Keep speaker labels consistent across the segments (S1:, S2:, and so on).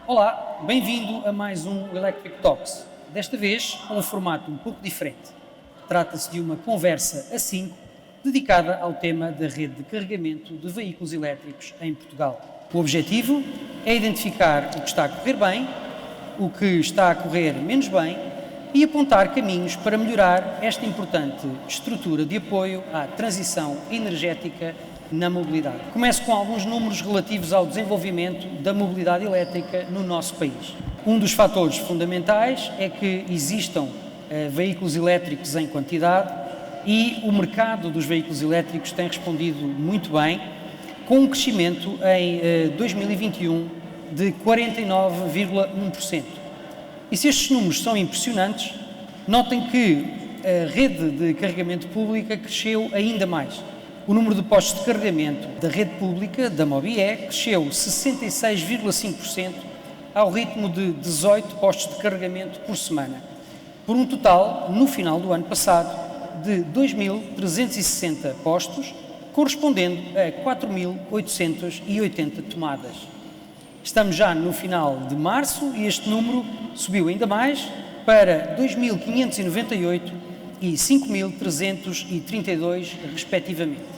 S1: Olá, bem-vindo a mais um Electric Talks, desta vez com um formato um pouco diferente. Trata-se de uma conversa a 5, dedicada ao tema da rede de carregamento de veículos elétricos em Portugal. O objetivo é identificar o que está a correr bem, o que está a correr menos bem e apontar caminhos para melhorar esta importante estrutura de apoio à transição energética na mobilidade. Começo com alguns números relativos ao desenvolvimento da mobilidade elétrica no nosso país. Um dos fatores fundamentais é que existam veículos elétricos em quantidade e o mercado dos veículos elétricos tem respondido muito bem, com um crescimento em 2021 de 49,1%. E se estes números são impressionantes, notem que a rede de carregamento pública cresceu ainda mais. O número de postos de carregamento da rede pública, da MOBIE, cresceu 66,5% ao ritmo de 18 postos de carregamento por semana, por um total, no final do ano passado, de 2.360 postos, correspondendo a 4.880 tomadas. Estamos já no final de março e este número subiu ainda mais para 2.598 e 5.332, respectivamente.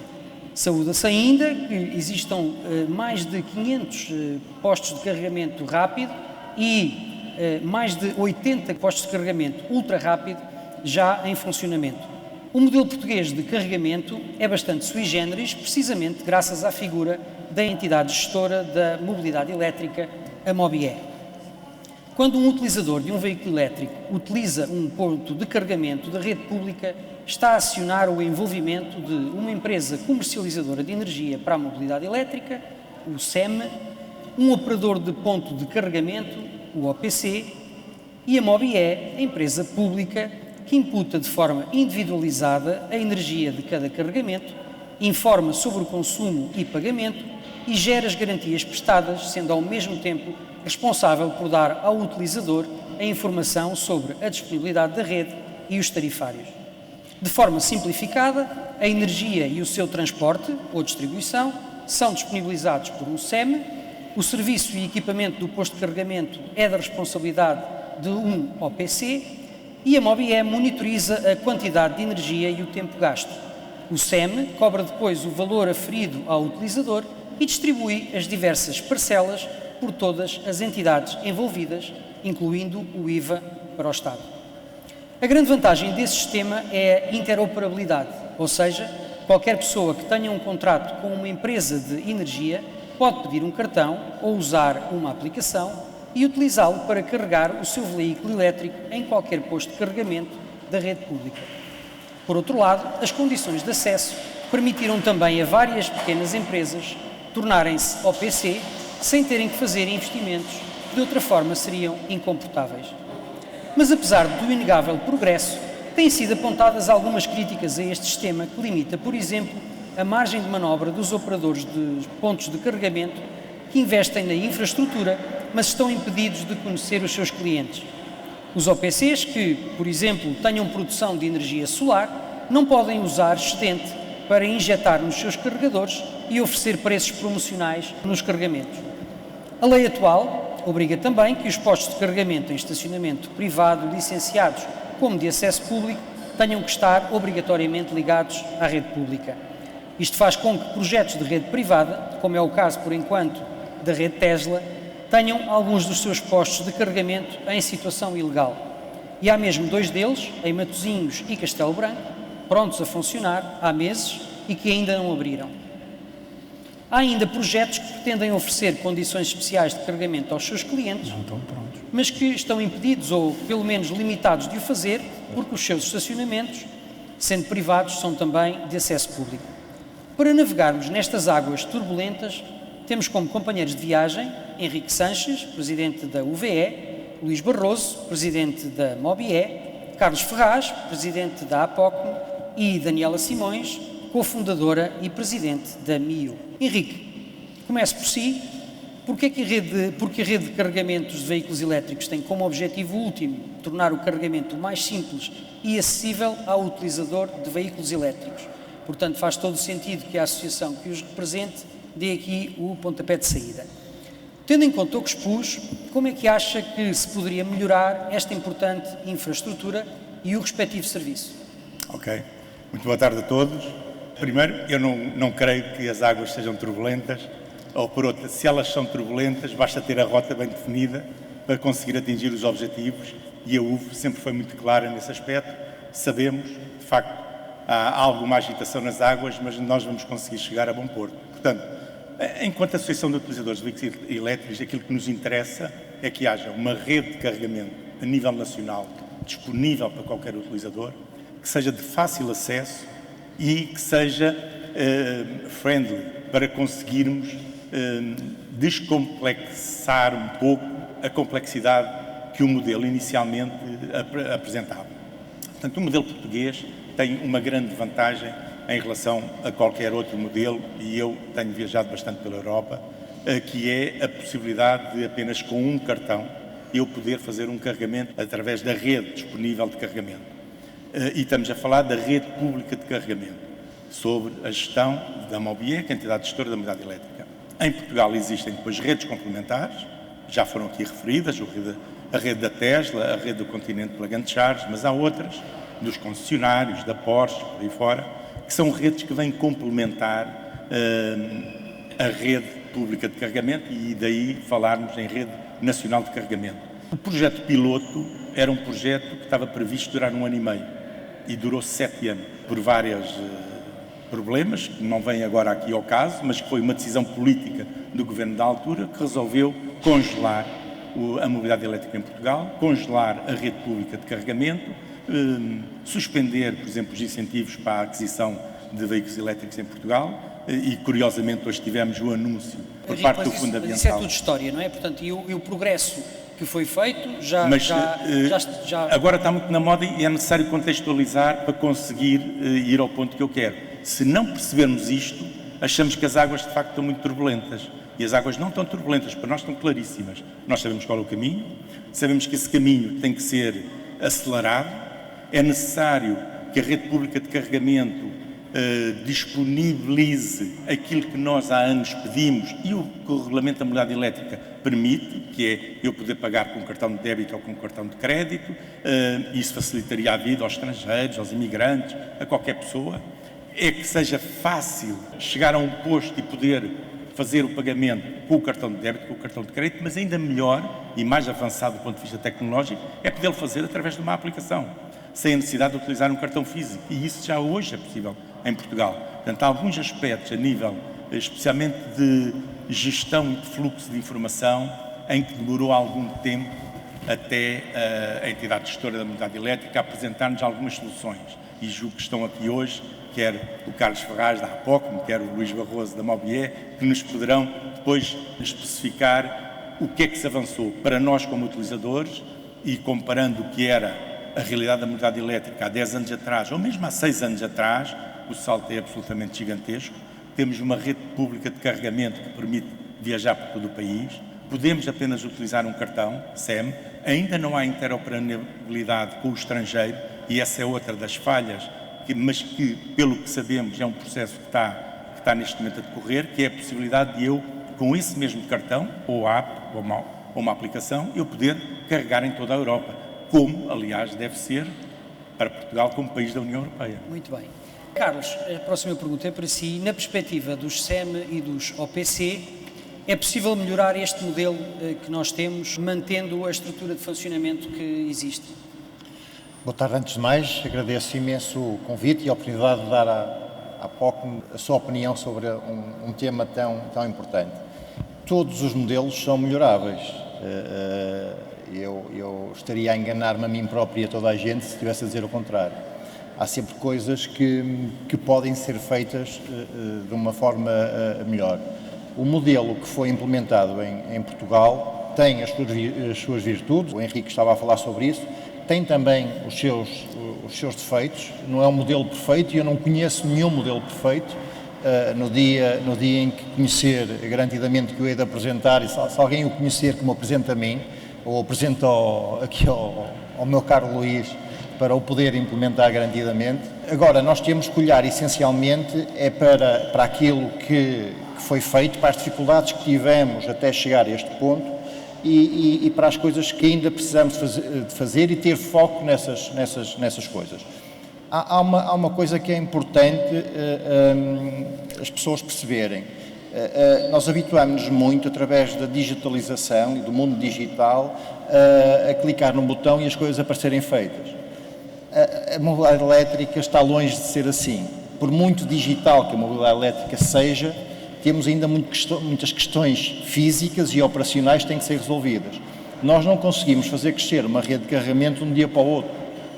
S1: Saúda-se ainda que existam mais de 500 postos de carregamento rápido e mais de 80 postos de carregamento ultra rápido já em funcionamento. O modelo português de carregamento é bastante sui generis, precisamente graças à figura da entidade gestora da mobilidade elétrica, a MOBIE. Quando um utilizador de um veículo elétrico utiliza um ponto de carregamento da rede pública, está a acionar o envolvimento de uma empresa comercializadora de energia para a mobilidade elétrica, o SEM, um operador de ponto de carregamento, o OPC, e a MOBIE, a empresa pública que imputa de forma individualizada a energia de cada carregamento, informa sobre o consumo e pagamento e gera as garantias prestadas, sendo ao mesmo tempo responsável por dar ao utilizador a informação sobre a disponibilidade da rede e os tarifários. De forma simplificada, a energia e o seu transporte ou distribuição são disponibilizados por um SEM, o serviço e equipamento do posto de carregamento é da responsabilidade de um OPC e a MOBIE monitoriza a quantidade de energia e o tempo gasto. O SEM cobra depois o valor aferido ao utilizador e distribui as diversas parcelas por todas as entidades envolvidas, incluindo o IVA para o Estado. A grande vantagem desse sistema é a interoperabilidade, ou seja, qualquer pessoa que tenha um contrato com uma empresa de energia pode pedir um cartão ou usar uma aplicação e utilizá-lo para carregar o seu veículo elétrico em qualquer posto de carregamento da rede pública. Por outro lado, as condições de acesso permitiram também a várias pequenas empresas tornarem-se OPC sem terem que fazer investimentos que de outra forma seriam incomportáveis. Mas apesar do inegável progresso, têm sido apontadas algumas críticas a este sistema que limita, por exemplo, a margem de manobra dos operadores de pontos de carregamento que investem na infraestrutura, mas estão impedidos de conhecer os seus clientes. Os OPCs que, por exemplo, tenham produção de energia solar, não podem usar excedente para injetar nos seus carregadores e oferecer preços promocionais nos carregamentos. A lei atual obriga também que os postos de carregamento em estacionamento privado licenciados como de acesso público tenham que estar obrigatoriamente ligados à rede pública. Isto faz com que projetos de rede privada, como é o caso por enquanto da rede Tesla, tenham alguns dos seus postos de carregamento em situação ilegal. E há mesmo 2 deles, em Matosinhos e Castelo Branco, prontos a funcionar há meses e que ainda não abriram. Há ainda projetos que pretendem oferecer condições especiais de carregamento aos seus clientes, mas que estão impedidos ou pelo menos limitados de o fazer porque os seus estacionamentos, sendo privados, são também de acesso público. Para navegarmos nestas águas turbulentas, temos como companheiros de viagem Henrique Sanches, presidente da UVE, Luís Barroso, presidente da MOBIE, Carlos Ferraz, presidente da APOCME e Daniela Simões, cofundadora e presidente da MIO. Henrique, comece por si Porque a rede de carregamentos de veículos elétricos tem como objetivo último tornar o carregamento mais simples e acessível ao utilizador de veículos elétricos. Portanto, faz todo o sentido que a associação que os represente dê aqui o pontapé de saída. Tendo em conta o que expus, como é que acha que se poderia melhorar esta importante infraestrutura e o respectivo serviço?
S2: Ok. Muito boa tarde a todos. Primeiro, eu não creio que as águas sejam turbulentas, ou por outra, se elas são turbulentas, basta ter a rota bem definida para conseguir atingir os objetivos, e a UV sempre foi muito clara nesse aspecto. Sabemos, de facto, há alguma agitação nas águas, mas nós vamos conseguir chegar a bom porto. Portanto, enquanto Associação de Utilizadores de Veículos Elétricos, aquilo que nos interessa é que haja uma rede de carregamento a nível nacional disponível para qualquer utilizador, que seja de fácil acesso e que seja friendly, para conseguirmos descomplexar um pouco a complexidade que o modelo inicialmente apresentava. Portanto, o modelo português tem uma grande vantagem em relação a qualquer outro modelo, e eu tenho viajado bastante pela Europa, que é a possibilidade de apenas com um cartão eu poder fazer um carregamento através da rede disponível de carregamento. E estamos a falar da rede pública de carregamento, sobre a gestão da Mobie, que é a entidade gestora da mobilidade elétrica. Em Portugal existem depois redes complementares, já foram aqui referidas, a rede da Tesla, a rede do Continente Plug and Charge, mas há outras, dos concessionários, da Porsche, por aí fora, que são redes que vêm complementar a rede pública de carregamento, e daí falarmos em rede nacional de carregamento. O projeto piloto era um projeto que estava previsto durar 1 ano e meio e durou 7 anos, por vários problemas, que não vêm agora aqui ao caso, mas que foi uma decisão política do governo da altura que resolveu congelar a mobilidade elétrica em Portugal, congelar a rede pública de carregamento, suspender, por exemplo, os incentivos para a aquisição de veículos elétricos em Portugal, e curiosamente hoje tivemos o anúncio por parte do Fundo Ambiental.
S1: Isso é tudo história, não é? Portanto, e o progresso que foi feito já...
S2: Agora está muito na moda e é necessário contextualizar para conseguir ir ao ponto que eu quero. Se não percebermos isto, achamos que as águas de facto estão muito turbulentas. E as águas não estão turbulentas, para nós estão claríssimas. Nós sabemos qual é o caminho, sabemos que esse caminho tem que ser acelerado, é necessário que a rede pública de carregamento disponibilize aquilo que nós há anos pedimos e o que o Regulamento da Mobilidade Elétrica permite, que é eu poder pagar com um cartão de débito ou com um cartão de crédito. Isso facilitaria a vida aos estrangeiros, aos imigrantes, a qualquer pessoa. É que seja fácil chegar a um posto e poder fazer o pagamento com o cartão de débito, com o cartão de crédito, mas ainda melhor e mais avançado do ponto de vista tecnológico é poder fazer através de uma aplicação, sem a necessidade de utilizar um cartão físico. E isso já hoje é possível em Portugal. Portanto, há alguns aspectos a nível, especialmente de gestão e de fluxo de informação, em que demorou algum tempo até a entidade gestora da mobilidade elétrica apresentar-nos algumas soluções. E julgo que estão aqui hoje, quer o Carlos Ferraz da Apocom, quer o Luís Barroso da Mobie, que nos poderão depois especificar o que é que se avançou para nós como utilizadores, e comparando o que era a realidade da mobilidade elétrica há 10 anos atrás, ou mesmo há 6 anos atrás, o salto é absolutamente gigantesco. Temos uma rede pública de carregamento que permite viajar por todo o país, podemos apenas utilizar um cartão SEM, ainda não há interoperabilidade com o estrangeiro, e essa é outra das falhas, mas que, pelo que sabemos, é um processo que está neste momento a decorrer, que é a possibilidade de eu, com esse mesmo cartão, ou app, ou uma aplicação, eu poder carregar em toda a Europa, como, aliás, deve ser para Portugal como país da União Europeia.
S1: Muito bem. Carlos, a próxima pergunta é para si. Na perspectiva dos SEM e dos OPC, é possível melhorar este modelo que nós temos, mantendo a estrutura de funcionamento que existe?
S3: Boa tarde. Antes de mais, agradeço imenso o convite e a oportunidade de dar à POC a sua opinião sobre um tema tão importante. Todos os modelos são melhoráveis. Eu estaria a enganar-me a mim próprio e a toda a gente se estivesse a dizer o contrário. Há sempre coisas que podem ser feitas de uma forma melhor. O modelo que foi implementado em Portugal tem as suas virtudes, o Henrique estava a falar sobre isso, tem também os seus defeitos, não é um modelo perfeito e eu não conheço nenhum modelo perfeito, no dia em que conhecer, garantidamente que eu hei de apresentar, e se alguém o conhecer como apresenta a mim, ou apresenta aqui ao meu caro Luís, para o poder implementar garantidamente. Agora, nós temos que olhar essencialmente para aquilo que foi feito, para as dificuldades que tivemos até chegar a este ponto e para as coisas que ainda precisamos de fazer e ter foco nessas coisas. Há uma coisa que é importante as pessoas perceberem. Nós habituamos-nos muito, através da digitalização e do mundo digital, a clicar num botão e as coisas aparecerem feitas. A mobilidade elétrica está longe de ser assim. Por muito digital que a mobilidade elétrica seja, temos ainda muitas questões físicas e operacionais que têm que ser resolvidas. Nós não conseguimos fazer crescer uma rede de carregamento de um dia para o outro.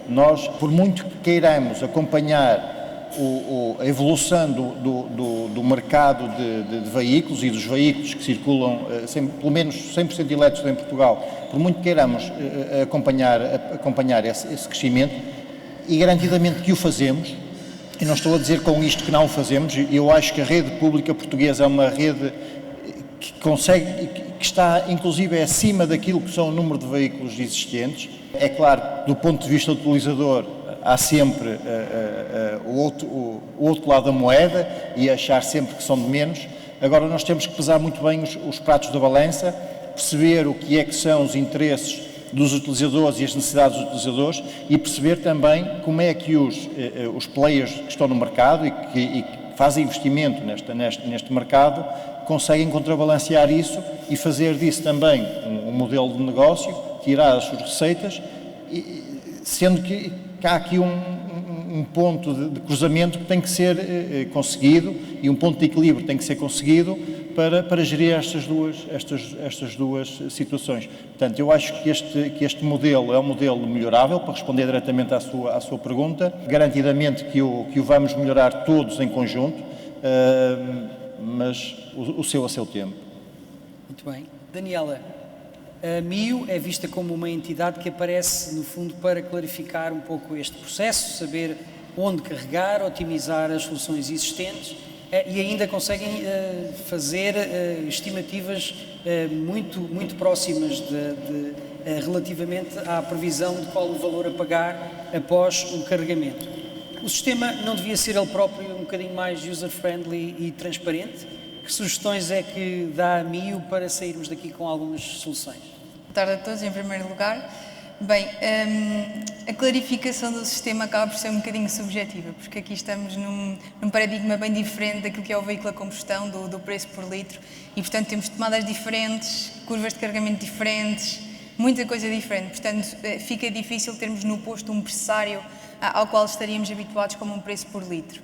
S3: Nós, por muito que queiramos acompanhar a evolução do mercado de veículos e dos veículos que circulam, pelo menos 100% elétricos em Portugal, por muito que queiramos acompanhar esse crescimento, e garantidamente que o fazemos, e não estou a dizer com isto que não o fazemos, eu acho que a rede pública portuguesa é uma rede que consegue, que está inclusive acima daquilo que são o número de veículos existentes. É claro, do ponto de vista do utilizador, há sempre o outro lado da moeda e achar sempre que são de menos. Agora nós temos que pesar muito bem os pratos da balança, perceber o que é que são os interesses dos utilizadores e as necessidades dos utilizadores e perceber também como é que os players que estão no mercado e que fazem investimento neste mercado conseguem contrabalancear isso e fazer disso também um modelo de negócio, tirar as suas receitas, sendo que há aqui um ponto de cruzamento que tem que ser conseguido e um ponto de equilíbrio tem que ser conseguido para gerir estas duas situações. Portanto, eu acho que este modelo é um modelo melhorável, para responder diretamente à sua pergunta, garantidamente que o vamos melhorar todos em conjunto, mas o seu a seu tempo.
S1: Muito bem. Daniela, a MIO é vista como uma entidade que aparece, no fundo, para clarificar um pouco este processo, saber onde carregar, otimizar as soluções existentes e ainda conseguem fazer estimativas muito próximas relativamente à previsão de qual o valor a pagar após o carregamento. O sistema não devia ser ele próprio um bocadinho mais user-friendly e transparente? Que sugestões é que dá a MIO para sairmos daqui com algumas soluções?
S4: Boa tarde a todos, em primeiro lugar. Bem, a clarificação do sistema acaba por ser um bocadinho subjetiva, porque aqui estamos num paradigma bem diferente daquilo que é o veículo a combustão, do preço por litro, e portanto temos tomadas diferentes, curvas de carregamento diferentes, muita coisa diferente, portanto fica difícil termos no posto um pressário ao qual estaríamos habituados como um preço por litro.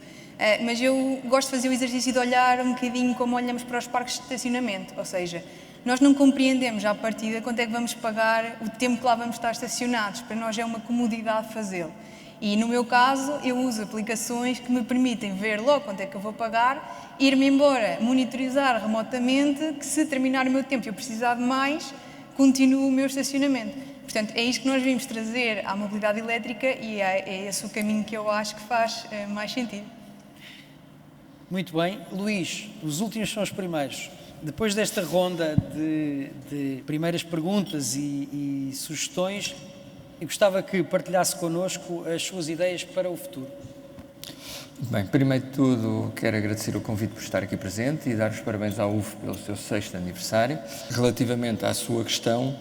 S4: Mas eu gosto de fazer o exercício de olhar um bocadinho como olhamos para os parques de estacionamento, ou seja, nós não compreendemos à partida quanto é que vamos pagar o tempo que lá vamos estar estacionados. Para nós é uma comodidade fazê-lo. E no meu caso, eu uso aplicações que me permitem ver logo quanto é que eu vou pagar, ir-me embora, monitorizar remotamente, que se terminar o meu tempo e eu precisar de mais, continuo o meu estacionamento. Portanto, é isto que nós vimos trazer à mobilidade elétrica e é esse o caminho que eu acho que faz mais sentido.
S1: Muito bem. Luís, os últimos são os primeiros. Depois desta ronda de primeiras perguntas e sugestões, eu gostava que partilhasse connosco as suas ideias para o futuro.
S5: Bem, primeiro de tudo, quero agradecer o convite por estar aqui presente e dar os parabéns à UV pelo seu 6º aniversário. Relativamente à sua questão,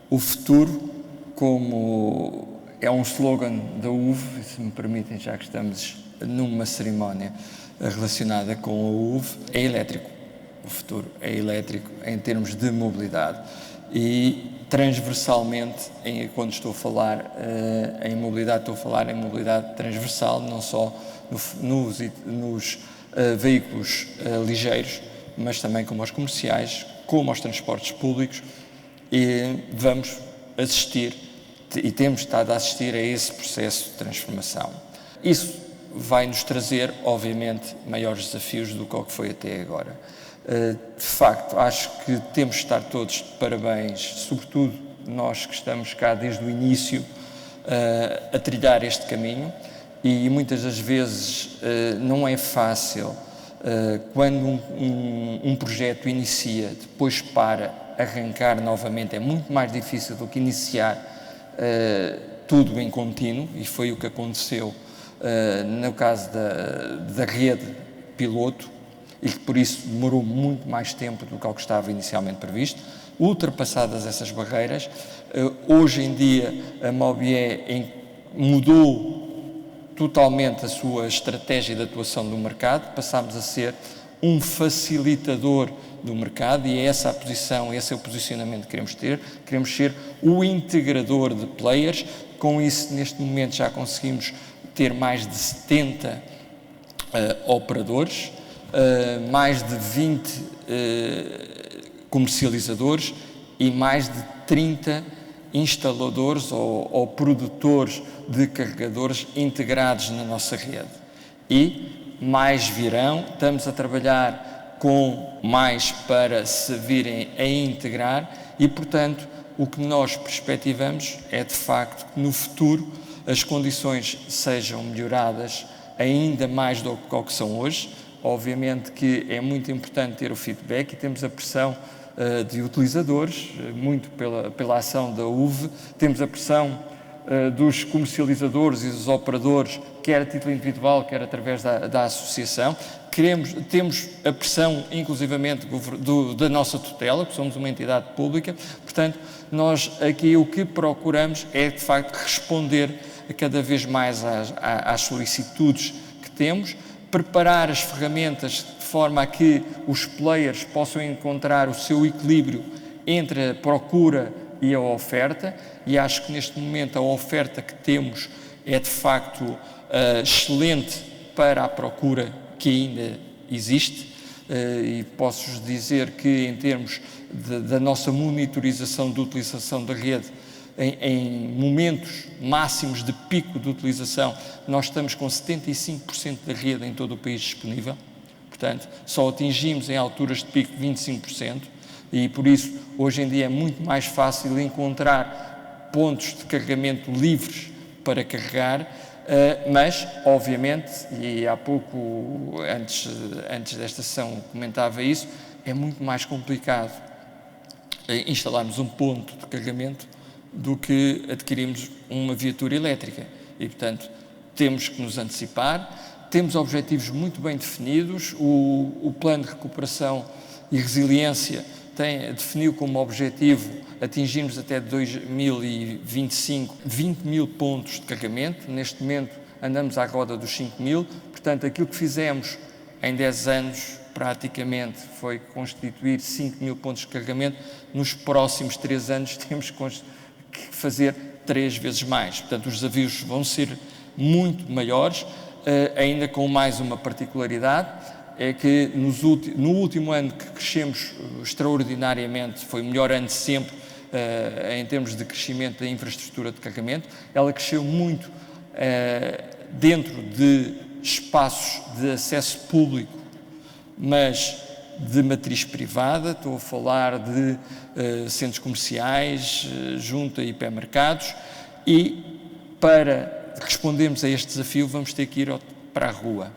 S5: o futuro, como é um slogan da UV, se me permitem, já que estamos numa cerimónia relacionada com a UV, é elétrico. O futuro é elétrico em termos de mobilidade e transversalmente, quando estou a falar em mobilidade, estou a falar em mobilidade transversal, não só nos veículos ligeiros, mas também como aos comerciais, como aos transportes públicos, e vamos assistir e temos estado a assistir a esse processo de transformação. Isso vai nos trazer, obviamente, maiores desafios do que o que foi até agora. De facto, acho que temos de estar todos de parabéns, sobretudo nós que estamos cá desde o início a trilhar este caminho, e muitas das vezes não é fácil Quando um projeto inicia, depois para arrancar novamente, é muito mais difícil do que iniciar tudo em contínuo, e foi o que aconteceu no caso da rede piloto, e que por isso demorou muito mais tempo do que o que estava inicialmente previsto. Ultrapassadas essas barreiras, hoje em dia a Mobié mudou totalmente a sua estratégia de atuação no mercado, passámos a ser um facilitador do mercado, e é essa a posição, esse é o posicionamento que queremos ter. Queremos ser o integrador de players. Com isso, neste momento, já conseguimos ter mais de 70 operadores, mais de 20 comercializadores e mais de 30 instaladores ou produtores de carregadores integrados na nossa rede. E mais virão, estamos a trabalhar com mais para se virem a integrar, e, portanto, o que nós perspectivamos é, de facto, que no futuro as condições sejam melhoradas ainda mais do que são hoje. Obviamente que é muito importante ter o feedback, e temos a pressão de utilizadores, muito pela ação da UV, temos a pressão dos comercializadores e dos operadores, quer a título individual, quer através da associação. Temos a pressão, inclusivamente, da nossa tutela, que somos uma entidade pública. Portanto, nós aqui o que procuramos é, de facto, responder cada vez mais às solicitudes que temos, preparar as ferramentas de forma a que os players possam encontrar o seu equilíbrio entre a procura e a oferta, e acho que neste momento a oferta que temos é de facto excelente para a procura que ainda existe, e posso-vos dizer que em termos da nossa monitorização de utilização da rede, em momentos máximos de pico de utilização, nós estamos com 75% da rede em todo o país disponível. Portanto, só atingimos em alturas de pico 25%, e por isso hoje em dia é muito mais fácil encontrar pontos de carregamento livres para carregar, mas, obviamente, e há pouco, antes desta sessão comentava isso, é muito mais complicado instalarmos um ponto de carregamento do que adquirirmos uma viatura elétrica, e, portanto, temos que nos antecipar. Temos objetivos muito bem definidos. O plano de recuperação e resiliência definiu como objetivo atingirmos até 2025 20 mil pontos de carregamento. Neste momento andamos à roda dos 5 mil, portanto aquilo que fizemos em 10 anos praticamente foi constituir 5 mil pontos de carregamento. Nos próximos 3 anos temos que fazer 3 vezes mais, portanto os desafios vão ser muito maiores, ainda com mais uma particularidade, é que no último ano que crescemos extraordinariamente, foi o melhor ano de sempre em termos de crescimento da infraestrutura de carregamento. Ela cresceu muito dentro de espaços de acesso público, mas de matriz privada. Estou a falar de centros comerciais, junto a hipermercados, e para respondermos a este desafio vamos ter que ir para a rua.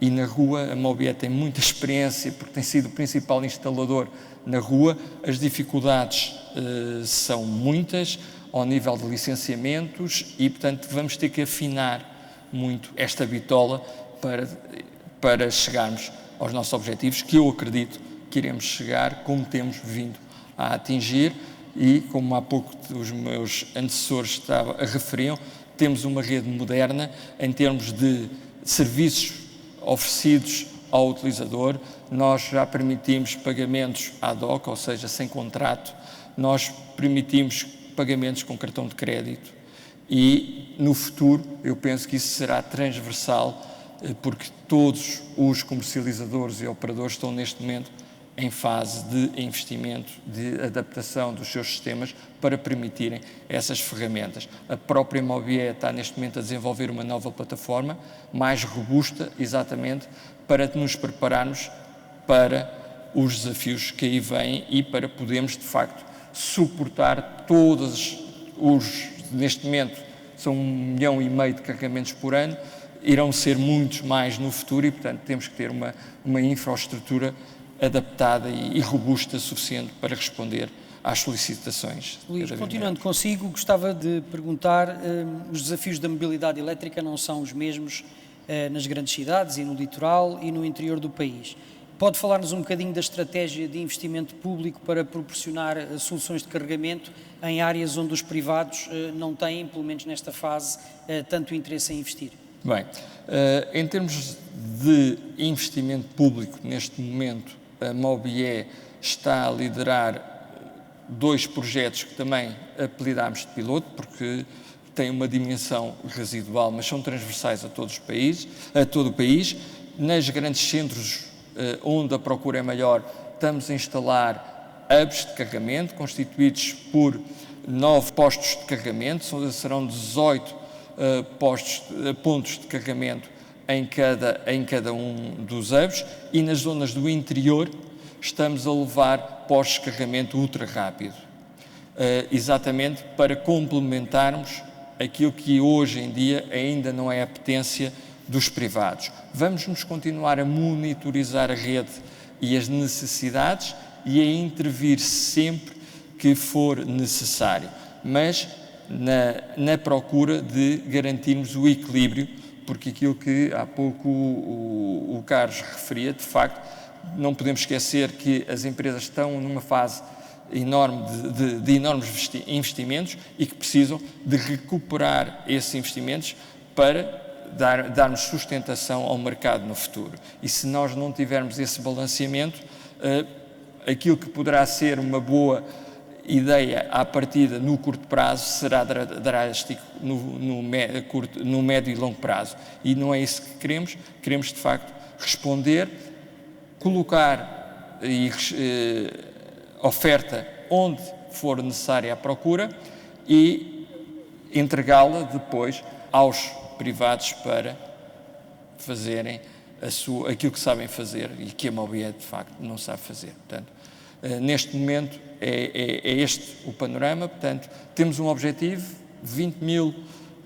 S5: E na rua a Mobié tem muita experiência, porque tem sido o principal instalador na rua. As dificuldades são muitas ao nível de licenciamentos, e, portanto, vamos ter que afinar muito esta bitola para chegarmos aos nossos objetivos, que eu acredito que iremos chegar, como temos vindo a atingir. E, como há pouco os meus antecessores referiam, temos uma rede moderna em termos de serviços oferecidos ao utilizador. Nós já permitimos pagamentos ad hoc, ou seja, sem contrato. Nós permitimos pagamentos com cartão de crédito, e no futuro eu penso que isso será transversal, porque todos os comercializadores e operadores estão neste momento em fase de investimento, de adaptação dos seus sistemas para permitirem essas ferramentas. A própria Mobié está neste momento a desenvolver uma nova plataforma, mais robusta, exatamente, para nos prepararmos para os desafios que aí vêm e para podermos, de facto, suportar todos neste momento, são 1,5 milhão de carregamentos por ano, irão ser muitos mais no futuro e, portanto, temos que ter uma infraestrutura adaptada e robusta suficiente para responder às solicitações.
S1: Luís, continuando consigo, gostava de perguntar, os desafios da mobilidade elétrica não são os mesmos nas grandes cidades e no litoral e no interior do país. Pode falar-nos um bocadinho da estratégia de investimento público para proporcionar soluções de carregamento em áreas onde os privados não têm, pelo menos nesta fase, tanto interesse em investir?
S5: Bem, em termos de investimento público, neste momento, a Mobie está a liderar 2 projetos que também apelidámos de piloto, porque têm uma dimensão residual, mas são transversais a todo o país. Nas grandes centros onde a procura é maior, estamos a instalar hubs de carregamento, constituídos por 9 postos de carregamento, serão 18 pontos de carregamento em cada um dos hubs, e nas zonas do interior estamos a levar postos de carregamento ultra rápido, exatamente para complementarmos aquilo que hoje em dia ainda não é a apetência dos privados. Vamos continuar a monitorizar a rede e as necessidades e a intervir sempre que for necessário, mas na procura de garantirmos o equilíbrio, porque aquilo que há pouco o Carlos referia, de facto, não podemos esquecer que as empresas estão numa fase enorme de enormes investimentos e que precisam de recuperar esses investimentos para darmos sustentação ao mercado no futuro. E se nós não tivermos esse balanceamento, aquilo que poderá ser uma boa ideia à partida no curto prazo será drástico no médio e longo prazo. E não é isso que queremos. Queremos, de facto, responder, colocar oferta onde for necessária a procura e entregá-la depois aos privados para fazerem aquilo que sabem fazer e que a Mobie, de facto, não sabe fazer. Portanto, neste momento é este o panorama. Portanto, temos um objetivo, 20 mil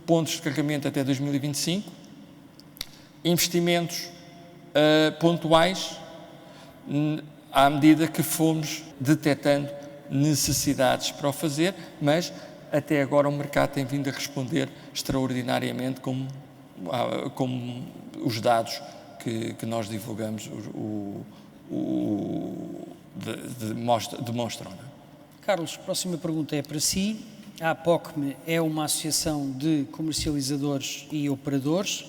S5: pontos de carregamento até 2025, investimentos pontuais à medida que fomos detectando necessidades para o fazer, mas até agora o mercado tem vindo a responder extraordinariamente como os dados que nós divulgamos demonstram. Não é?
S1: Carlos, a próxima pergunta é para si. A APOCME é uma associação de comercializadores e operadores,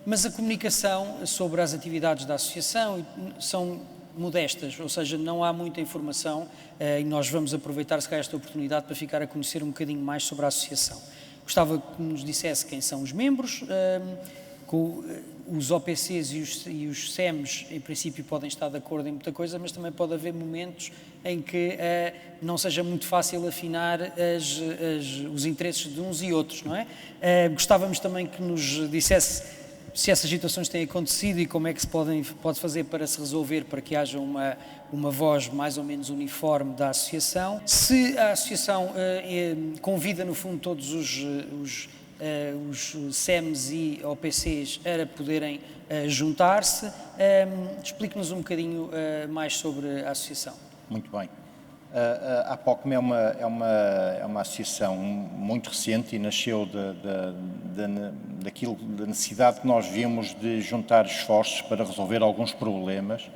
S1: mas a comunicação sobre as atividades da associação são modestas, ou seja, não há muita informação e nós vamos aproveitar, se calhar, esta oportunidade para ficar a conhecer um bocadinho mais sobre a associação. Gostava que nos dissesse quem são os membros, os OPCs e os SEMs, em princípio, podem estar de acordo em muita coisa, mas também pode haver momentos em que não seja muito fácil afinar os interesses de uns e outros, não é? Gostávamos também que nos dissesse se essas situações têm acontecido e como é que se pode fazer para se resolver, para que haja uma voz mais ou menos uniforme da associação. Se a associação convida, no fundo, todos os SEMs e OPCs a poderem juntar-se, explique-nos um bocadinho mais sobre a associação.
S3: Muito bem. A APOCME é uma associação muito recente e nasceu da necessidade que nós vimos de juntar esforços para resolver alguns problemas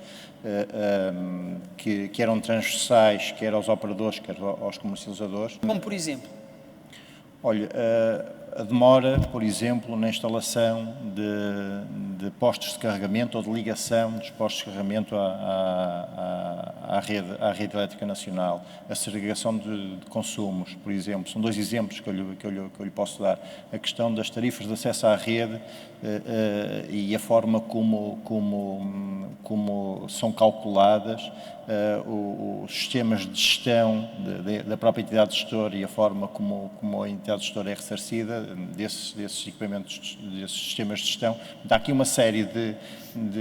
S3: que eram transversais, quer aos operadores, quer aos comercializadores.
S1: Como por exemplo?
S3: Olha, a demora, por exemplo, na instalação de postos de carregamento ou de ligação dos postos de carregamento à rede elétrica nacional, a segregação de consumos, por exemplo, são 2 exemplos que eu lhe posso dar. A questão das tarifas de acesso à rede e a forma como são calculadas, os sistemas de gestão da própria entidade gestora e a forma como a entidade gestora é ressarcida desses equipamentos, desses sistemas de gestão. Há aqui uma série de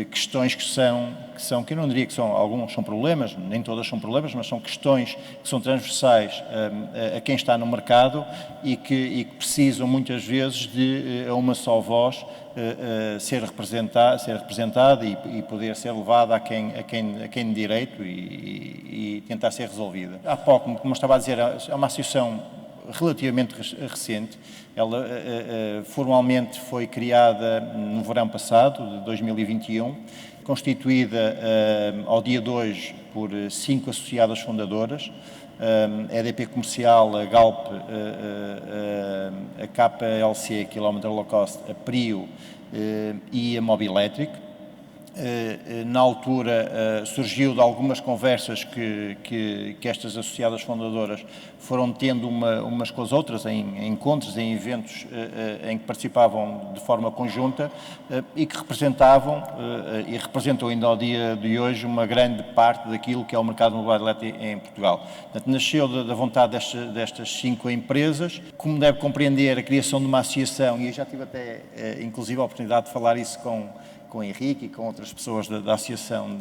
S3: questões que eu não diria que são, alguns são problemas, nem todas são problemas, mas são questões que são transversais a quem está no mercado e que precisam muitas vezes de uma só voz ser representada e poder ser levada a quem de direito e tentar ser resolvida. Há pouco, como eu estava a dizer, é uma associação relativamente recente. Ela formalmente foi criada no verão passado, de 2021, constituída ao dia de hoje por 5 associadas fundadoras, a EDP Comercial, a Galp, a KLC, Kilometer Low Cost, a Prio e a Mobilétric. Na altura surgiu de algumas conversas que estas associadas fundadoras foram tendo umas com as outras, em encontros, em eventos em que participavam de forma conjunta e que representavam e representam ainda ao dia de hoje uma grande parte daquilo que é o mercado mobiliário elétrico em Portugal. Portanto, nasceu da vontade destas 5 empresas. Como deve compreender, a criação de uma associação, e eu já tive até inclusive a oportunidade de falar isso com o Henrique e com outras pessoas da associação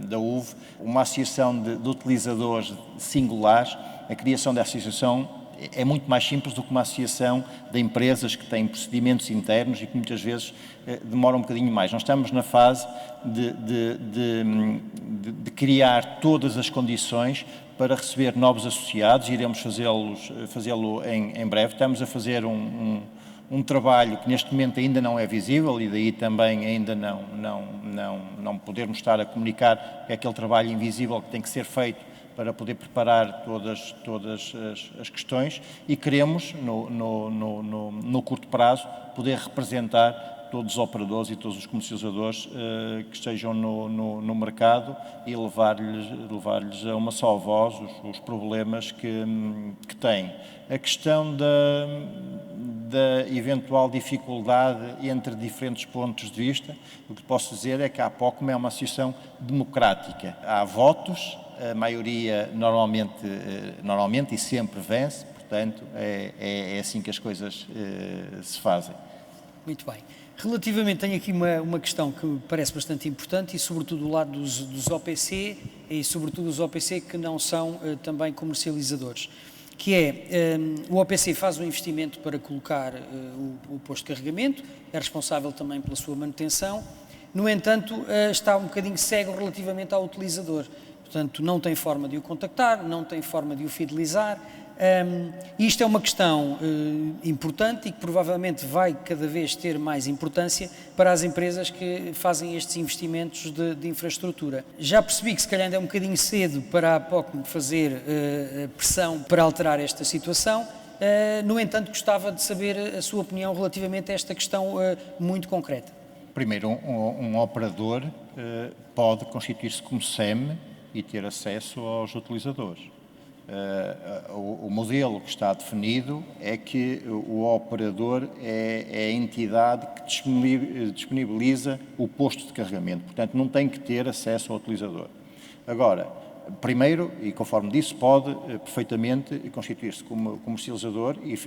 S3: da UV, uma associação de utilizadores singulares. A criação dessa associação é muito mais simples do que uma associação de empresas que têm procedimentos internos e que muitas vezes demoram um bocadinho mais. Nós estamos na fase de criar todas as condições para receber novos associados, iremos fazê-lo em breve. Estamos a fazer um trabalho que neste momento ainda não é visível e daí também ainda não podermos estar a comunicar que é aquele trabalho invisível que tem que ser feito para poder preparar todas as questões e queremos, no curto prazo, poder representar todos os operadores e todos os comercializadores que estejam no mercado e levar-lhes a uma só voz os problemas que têm. A questão da eventual dificuldade entre diferentes pontos de vista, o que posso dizer é que a APOCM é uma associação democrática. Há votos, a maioria normalmente e sempre vence, portanto é assim que as coisas se fazem.
S1: Muito bem. Relativamente, tenho aqui uma questão que me parece bastante importante e sobretudo do lado dos OPC e sobretudo os OPC que não são também comercializadores, que é o OPC faz um investimento para colocar o posto de carregamento, é responsável também pela sua manutenção, no entanto está um bocadinho cego relativamente ao utilizador, portanto não tem forma de o contactar, não tem forma de o fidelizar. Isto é uma questão importante e que provavelmente vai cada vez ter mais importância para as empresas que fazem estes investimentos de infraestrutura. Já percebi que se calhar ainda é um bocadinho cedo para a APOCM fazer pressão para alterar esta situação, no entanto gostava de saber a sua opinião relativamente a esta questão muito concreta.
S3: Primeiro, um operador pode constituir-se como SEM e ter acesso aos utilizadores. O modelo que está definido é que o operador é a entidade que disponibiliza o posto de carregamento, portanto não tem que ter acesso ao utilizador. Agora, primeiro, e conforme disse, pode perfeitamente constituir-se como comercializador e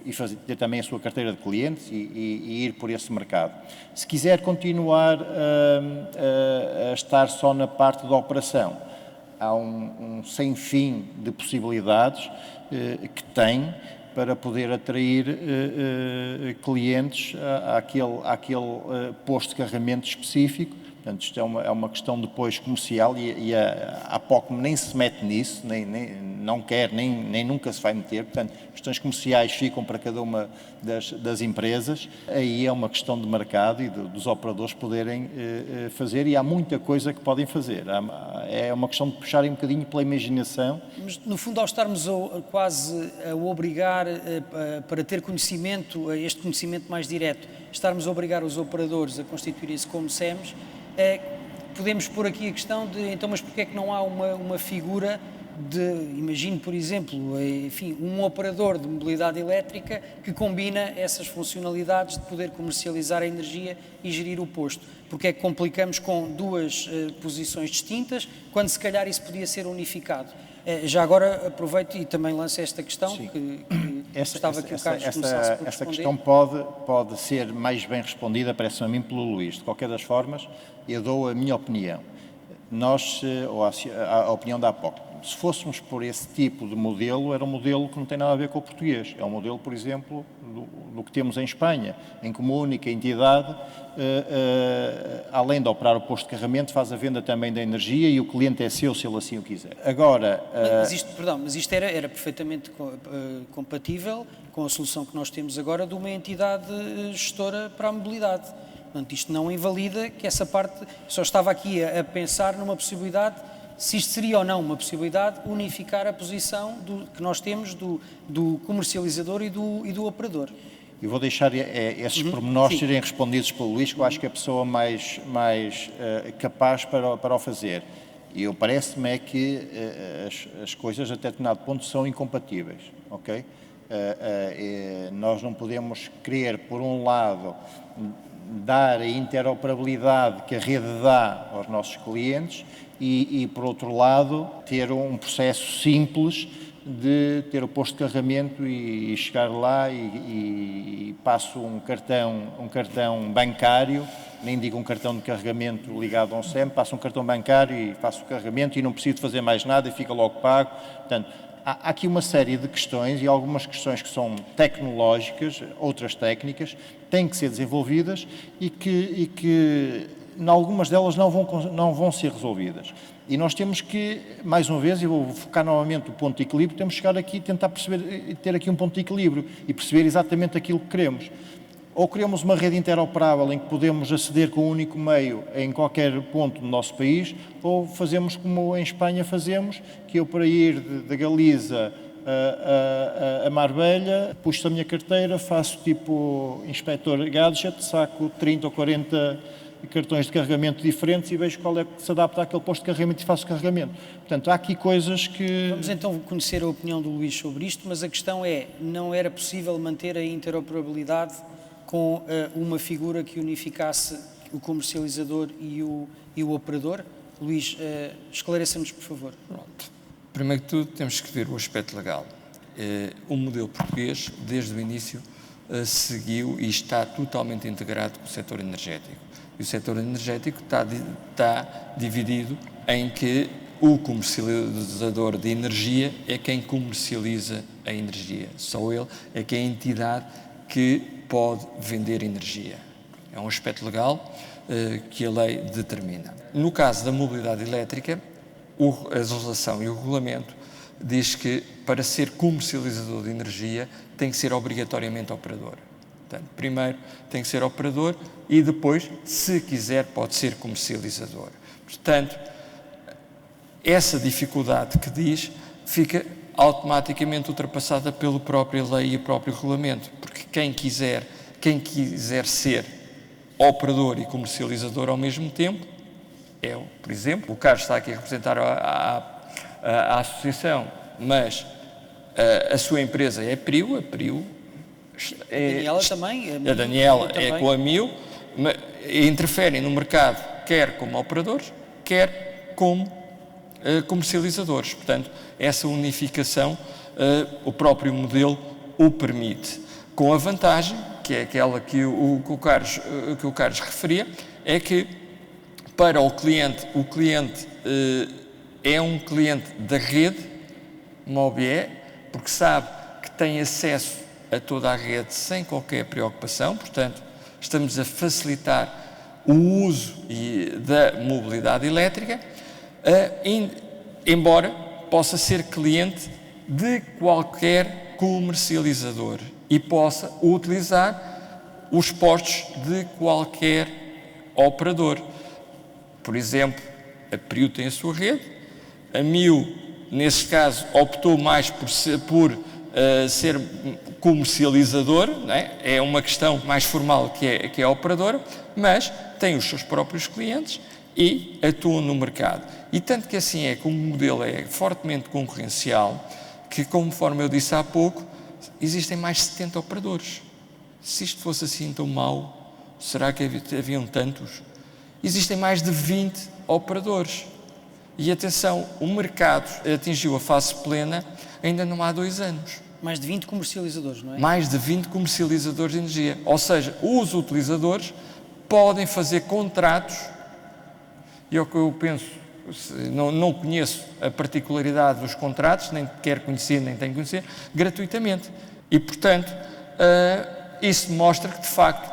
S3: ter também a sua carteira de clientes e ir por esse mercado. Se quiser continuar a estar só na parte da operação, há um sem fim de possibilidades que tem para poder atrair clientes àquele posto de carregamento específico. Portanto, isto é uma questão depois comercial e a APOCM nem se mete nisso, não quer, nem nunca se vai meter. Portanto, questões comerciais ficam para cada uma das empresas. Aí é uma questão de mercado e dos operadores poderem fazer e há muita coisa que podem fazer. É uma questão de puxarem um bocadinho pela imaginação.
S1: Mas, no fundo, ao estarmos quase a obrigar para ter conhecimento, este conhecimento mais direto, estarmos a obrigar os operadores a constituírem-se como SEMs, podemos pôr aqui a questão de, então, mas porquê é que não há uma figura imagino, por exemplo, enfim, um operador de mobilidade elétrica que combina essas funcionalidades de poder comercializar a energia e gerir o posto? Porque é que complicamos com duas posições distintas, quando se calhar isso podia ser unificado? Já agora aproveito e também lanço esta questão, que Gostava que o Carlos começasse por
S3: essa
S1: responder.
S3: questão pode ser mais bem respondida, parece-me a mim, pelo Luís. De qualquer das formas, eu dou a minha opinião. Ou a opinião da APOC. Se fôssemos por esse tipo de modelo, era um modelo que não tem nada a ver com o português. É um modelo, por exemplo, do que temos em Espanha, em que uma única entidade, além de operar o posto de carregamento, faz a venda também da energia e o cliente é seu, se ele assim o quiser. Agora...
S1: Mas isto era perfeitamente compatível com a solução que nós temos agora de uma entidade gestora para a mobilidade. Portanto, isto não invalida que essa parte... Só estava aqui a pensar numa possibilidade, se isto seria ou não uma possibilidade, unificar a posição que nós temos do comercializador e do operador.
S3: Eu vou deixar esses pormenores serem respondidos pelo Luís, que eu acho que é a pessoa mais capaz para o fazer. E parece-me é que as coisas até determinado ponto são incompatíveis, ok? Nós não podemos querer, por um lado, dar a interoperabilidade que a rede dá aos nossos clientes e por outro lado, ter um processo simples de ter o posto de carregamento e chegar lá e passo um cartão bancário, nem digo um cartão de carregamento ligado a um SEM, passo um cartão bancário e faço o carregamento e não preciso fazer mais nada e fica logo pago. Portanto, há aqui uma série de questões e algumas questões que são tecnológicas, outras técnicas, têm que ser desenvolvidas e que em algumas delas não vão ser resolvidas. E nós temos que, mais uma vez, e vou focar novamente o ponto de equilíbrio, temos que chegar aqui e tentar perceber, ter aqui um ponto de equilíbrio e perceber exatamente aquilo que queremos. Ou queremos uma rede interoperável em que podemos aceder com um único meio em qualquer ponto do nosso país, ou fazemos como em Espanha fazemos, que eu para ir da Galiza a Marbella, puxo a minha carteira, faço tipo inspector gadget, saco 30 ou 40 cartões de carregamento diferentes e vejo qual é que se adapta àquele posto de carregamento e faço o carregamento. Portanto, há aqui coisas que...
S1: Vamos então conhecer a opinião do Luís sobre isto, mas a questão é, não era possível manter a interoperabilidade com uma figura que unificasse o comercializador e o operador? Luís, esclareça-nos, por favor.
S5: Pronto. Primeiro de tudo, temos que ver o aspecto legal. O modelo português, desde o início, seguiu e está totalmente integrado com o setor energético. E o setor energético está dividido em que o comercializador de energia é quem comercializa a energia. Só ele é que é a entidade que pode vender energia. É um aspecto legal que a lei determina. No caso da mobilidade elétrica, a legislação e o regulamento diz que para ser comercializador de energia tem que ser obrigatoriamente operador. Portanto, primeiro tem que ser operador e depois, se quiser, pode ser comercializador. Portanto, essa dificuldade que diz fica automaticamente ultrapassada pela própria lei e o próprio regulamento, porque quem quiser ser operador e comercializador ao mesmo tempo, por exemplo, o Carlos está aqui a representar a associação, mas a sua empresa é a PRIO,
S1: a Daniela também.
S5: A Daniela é com a MIL, interferem no mercado quer como operadores, quer como comercializadores. Portanto, essa unificação, o próprio modelo o permite. Com a vantagem, que é aquela que o Carlos referia, é que para o cliente é um cliente da rede Mobié, porque sabe que tem acesso a toda a rede sem qualquer preocupação, portanto, estamos a facilitar o uso da mobilidade elétrica, embora possa ser cliente de qualquer comercializador e possa utilizar os postos de qualquer operador. Por exemplo, a PRIO tem a sua rede, a MIL, nesse caso, optou mais por ser comercializador, não é? É uma questão mais formal que é a operadora, mas tem os seus próprios clientes e atuam no mercado. E tanto que assim é que o modelo é fortemente concorrencial, que conforme eu disse há pouco, existem mais de 70 operadores. Se isto fosse assim tão mau, será que haviam tantos? Existem mais de 20 operadores. E atenção, o mercado atingiu a fase plena ainda não há 2 anos.
S1: Mais de 20 comercializadores, não é?
S5: Mais de 20 comercializadores de energia. Ou seja, os utilizadores podem fazer contratos, e é o que eu penso, não conheço a particularidade dos contratos, nem quero conhecer, nem tenho que conhecer, gratuitamente. E, portanto, isso mostra que, de facto,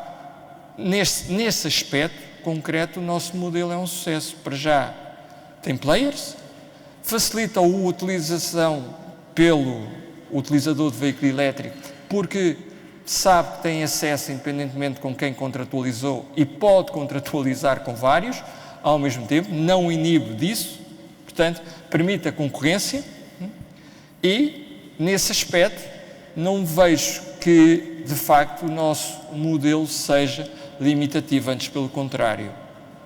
S5: nesse aspecto concreto, o nosso modelo é um sucesso. Para já, tem players, facilita a utilização pelo utilizador de veículo elétrico, porque sabe que tem acesso independentemente com quem contratualizou e pode contratualizar com vários ao mesmo tempo, não inibe disso, portanto, permite a concorrência e, nesse aspecto, não vejo que, de facto, o nosso modelo seja limitativo, antes pelo contrário,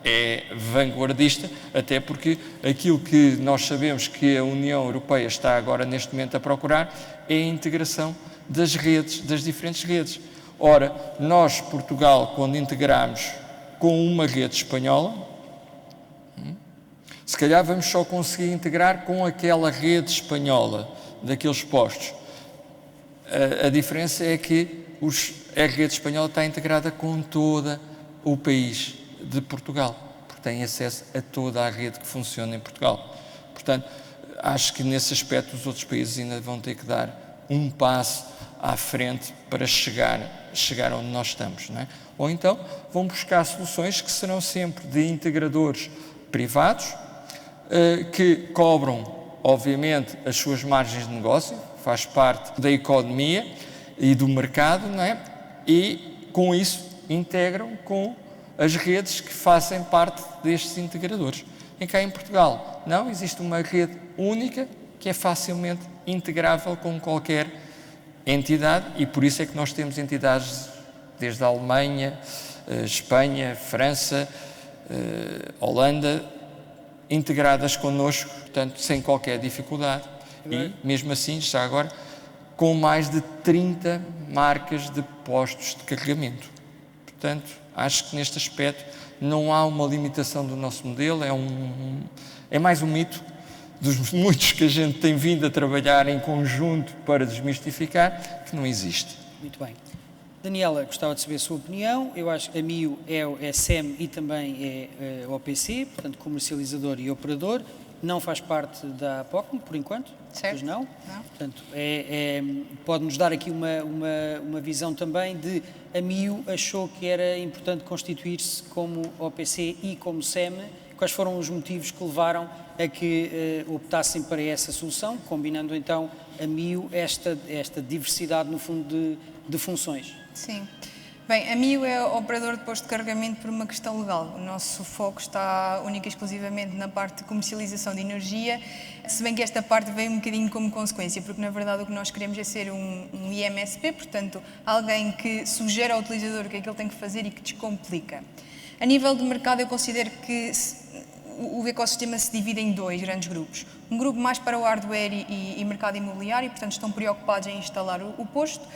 S5: é vanguardista, até porque aquilo que nós sabemos que a União Europeia está agora neste momento a procurar é a integração das redes, das diferentes redes. Ora, nós, Portugal, quando integramos com uma rede espanhola, se calhar vamos só conseguir integrar com aquela rede espanhola daqueles postos. A diferença é que a rede espanhola está integrada com todo o país de Portugal, porque tem acesso a toda a rede que funciona em Portugal. Portanto, acho que nesse aspecto os outros países ainda vão ter que dar um passo à frente para chegar onde nós estamos, não é? Ou então vão buscar soluções que serão sempre de integradores privados, que cobram, obviamente, as suas margens de negócio, faz parte da economia e do mercado, não é? E, com isso, integram com as redes que fazem parte destes integradores. E cá em Portugal, não, existe uma rede única que é facilmente integrável com qualquer entidade e por isso é que nós temos entidades desde a Alemanha, Espanha, França, Holanda, integradas connosco, portanto, sem qualquer dificuldade. E, mesmo assim, já agora, com mais de 30 marcas de postos de carregamento. Portanto, acho que neste aspecto não há uma limitação do nosso modelo, é mais um mito dos muitos que a gente tem vindo a trabalhar em conjunto para desmistificar, que não existe.
S1: Muito bem. Daniela, gostava de saber a sua opinião. Eu acho que a MIO é SEM e também é OPC, portanto comercializador e operador. Não faz parte da APOCM, por enquanto.
S4: Certo.
S1: Pois não?
S4: Não.
S1: Portanto, pode-nos dar aqui uma visão também de a MIO achou que era importante constituir-se como OPC e como SEM. Quais foram os motivos que levaram a que optassem para essa solução, combinando então a MIO esta diversidade, no fundo, de funções?
S4: Sim. Bem, a MIO é operador de posto de carregamento por uma questão legal. O nosso foco está única e exclusivamente na parte de comercialização de energia, se bem que esta parte veio um bocadinho como consequência, porque na verdade o que nós queremos é ser um IMSP, portanto, alguém que sugere ao utilizador o que é que ele tem que fazer e que descomplica. A nível de mercado, eu considero que o ecossistema se divide em dois grandes grupos. Um grupo mais para o hardware e mercado imobiliário, portanto estão preocupados em instalar o posto,